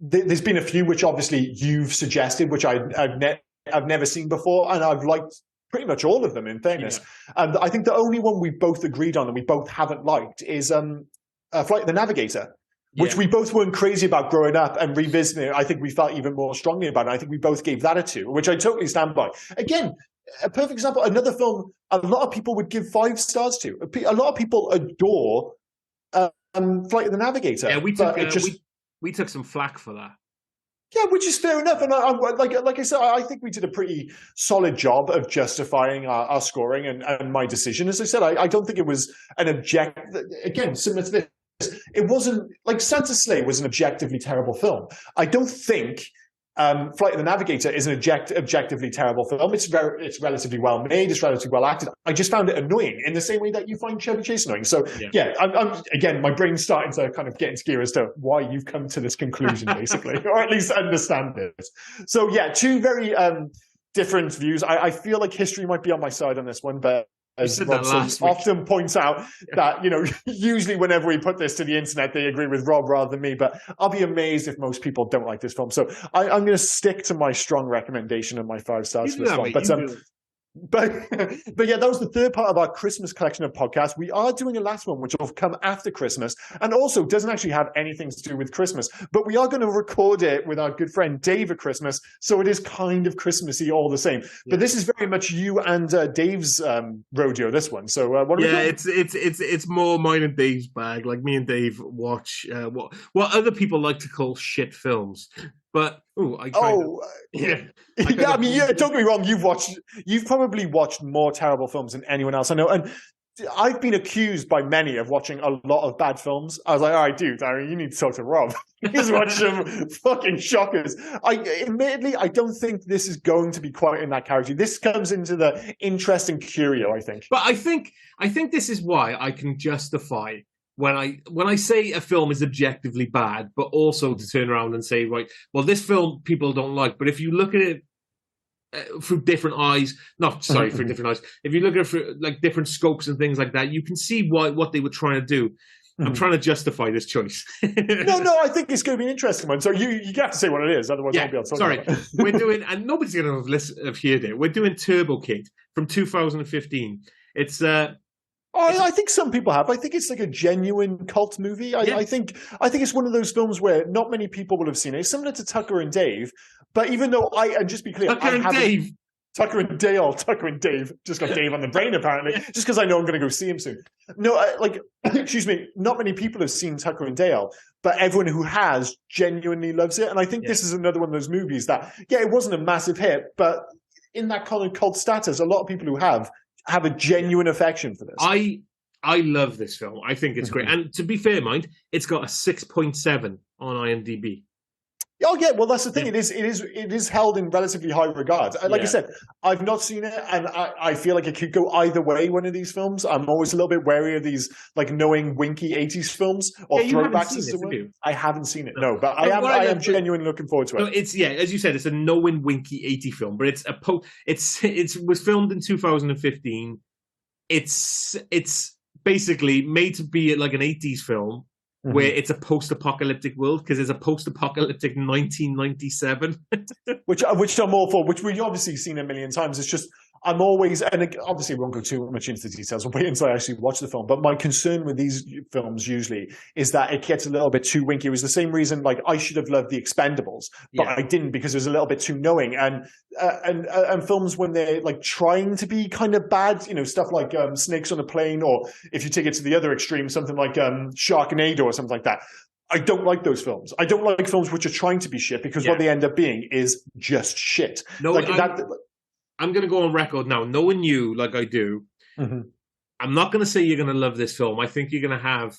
There's been a few which obviously you've suggested, which I've never seen before, and I've liked pretty much all of them, in fairness. And I think the only one we both agreed on and we both haven't liked is Flight of the Navigator, which we both weren't crazy about growing up, and revisiting it, I think we felt even more strongly about it. I think we both gave that a 2, which I totally stand by. Again, a perfect example, another film a lot of people would give 5 stars to. A lot of people adore Flight of the Navigator. Yeah, we took some flack for that. Yeah, which is fair enough. And like I said, I think we did a pretty solid job of justifying our scoring and my decision. As I said, I don't think it was an again, similar to this. It wasn't like Santa's Sleigh was an objectively terrible film. I don't think Flight of the Navigator is an objectively terrible film. It's relatively well made. It's relatively well acted. I just found it annoying in the same way that you find Chevy Chase annoying. So I'm again, my brain's starting to kind of get into gear as to why you've come to this conclusion, basically, or at least understand it. So yeah, 2 very different views. I feel like history might be on my side on this one, but as Rob often points out, that usually whenever we put this to the internet, they agree with Rob rather than me. But I'll be amazed if most people don't like this film. So I'm going to stick to my strong recommendation and my 5 stars for this one. But yeah, that was the third part of our Christmas collection of podcasts. We are doing a last one, which will come after Christmas, and also doesn't actually have anything to do with Christmas. But we are going to record it with our good friend Dave at Christmas, so it is kind of Christmassy all the same. Yeah. But this is very much you and Dave's rodeo. This one. So what? It's more mine and Dave's bag. Like me and Dave watch what other people like to call shit films. But don't get me wrong. You've probably watched more terrible films than anyone else I know, and I've been accused by many of watching a lot of bad films. I was like, all right, dude, you need to talk to Rob. He's watched some fucking shockers. Admittedly, I don't think this is going to be quite in that category. This comes into the interesting curio, I think. But I think this is why I can justify when I say a film is objectively bad, but also to turn around and say, right, well, this film people don't like, but if you look at it through different eyes, through different eyes, if you look at it through like different scopes and things like that, you can see what they were trying to do. I'm trying to justify this choice. No, I think it's going to be an interesting one. So you have to say what it is, otherwise I won't be able to talk about it. We're doing, and nobody's going to have heard it. We're doing Turbo Kid from 2015. It's I think some people have. I think it's like a genuine cult movie. I think it's one of those films where not many people will have seen it. It's similar to Tucker and Dave, but even though and just be clear, Tucker and Dave, just got Dave on the brain apparently, just because I know I'm going to go see him soon. No, excuse me, not many people have seen Tucker and Dale, but everyone who has genuinely loves it. And I think this is another one of those movies that, it wasn't a massive hit, but in that kind of cult status. A lot of people who have a genuine affection for this. I love this film. I think it's great. And to be fair, mind, it's got a 6.7 on IMDb. Oh yeah, well that's the thing. It is held in relatively high regard. Like I said, I've not seen it, and I feel like it could go either way. One of these films, I'm always a little bit wary of these like knowing winky '80s films or throwbacks. I haven't seen it, no, but I am genuinely looking forward to it. No, it's as you said, it's a knowing winky '80s film, but it was filmed in 2015. It's basically made to be like an '80s film. Where it's a post-apocalyptic world because there's a post-apocalyptic 1997, which I'm all for. Which we've obviously seen a million times. It's just I'm always, and obviously we won't go too much into the details. I'll wait until I actually watch the film. But my concern with these films usually is that it gets a little bit too winky. It was the same reason, like I should have loved The Expendables, but I didn't because it was a little bit too knowing. And films when they're like trying to be kind of bad, you know, stuff like Snakes on a Plane, or if you take it to the other extreme, something like Sharknado or something like that. I don't like those films. I don't like films which are trying to be shit because what they end up being is just shit. No, like I'm going to go on record now. Knowing you like I do, I'm not going to say you're going to love this film. I think you're going to have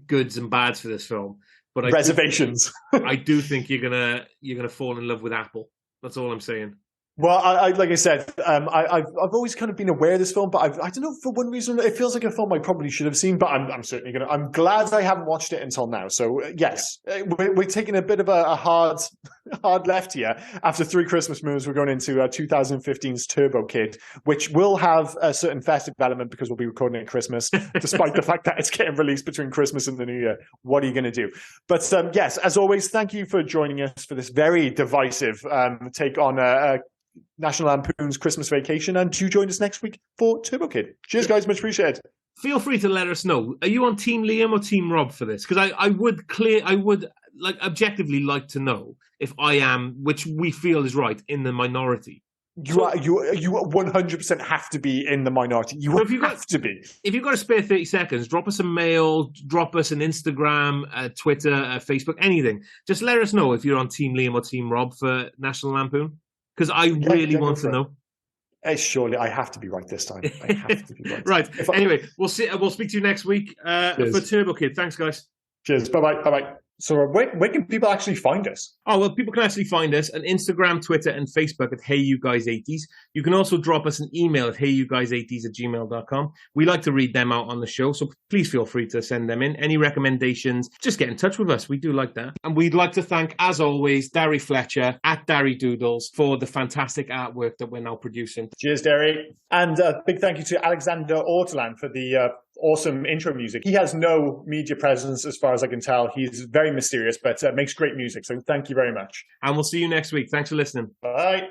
goods and bads for this film, but reservations. I do think you're gonna fall in love with Apple. That's all I'm saying. Well, I like I said, I've always kind of been aware of this film, but I don't know, for one reason it feels like a film I probably should have seen. But I'm certainly gonna. I'm glad I haven't watched it until now. So yes, we're taking a bit of a hard left here. After 3 Christmas movies, we're going into 2015's Turbo Kid, which will have a certain festive element because we'll be recording it at Christmas, despite the fact that it's getting released between Christmas and the New Year. What are you going to do? But yes, as always, thank you for joining us for this very divisive take on National Lampoon's Christmas Vacation, and do join us next week for Turbo Kid. Cheers, guys. Much appreciated. Feel free to let us know. Are you on Team Liam or Team Rob for this? Because I would like objectively like to know if I am, which we feel is right, in the minority. You 100% have to be in the minority. You have to be. If you've got a spare 30 seconds, drop us a mail, drop us an Instagram, Twitter, Facebook, anything. Just let us know if you're on Team Liam or Team Rob for National Lampoon. Because I really want to know. Surely I have to be right this time. I have to be right. Right. Anyway, we'll speak to you next week for Turbo Kid. Thanks, guys. Cheers. Bye-bye. Bye-bye. So where can people actually find us? Oh, well, people can actually find us on Instagram, Twitter, and Facebook at HeyYouGuys80s. You can also drop us an email at HeyYouGuys80s@gmail.com. We like to read them out on the show, so please feel free to send them in. Any recommendations, just get in touch with us. We do like that. And we'd like to thank, as always, Darry Fletcher at Darry Doodles for the fantastic artwork that we're now producing. Cheers, Darry. And a big thank you to Alexander Ortolan for the awesome intro music. He has no media presence as far as I can tell. He's very mysterious, but makes great music. So thank you very much. And we'll see you next week. Thanks for listening. Bye.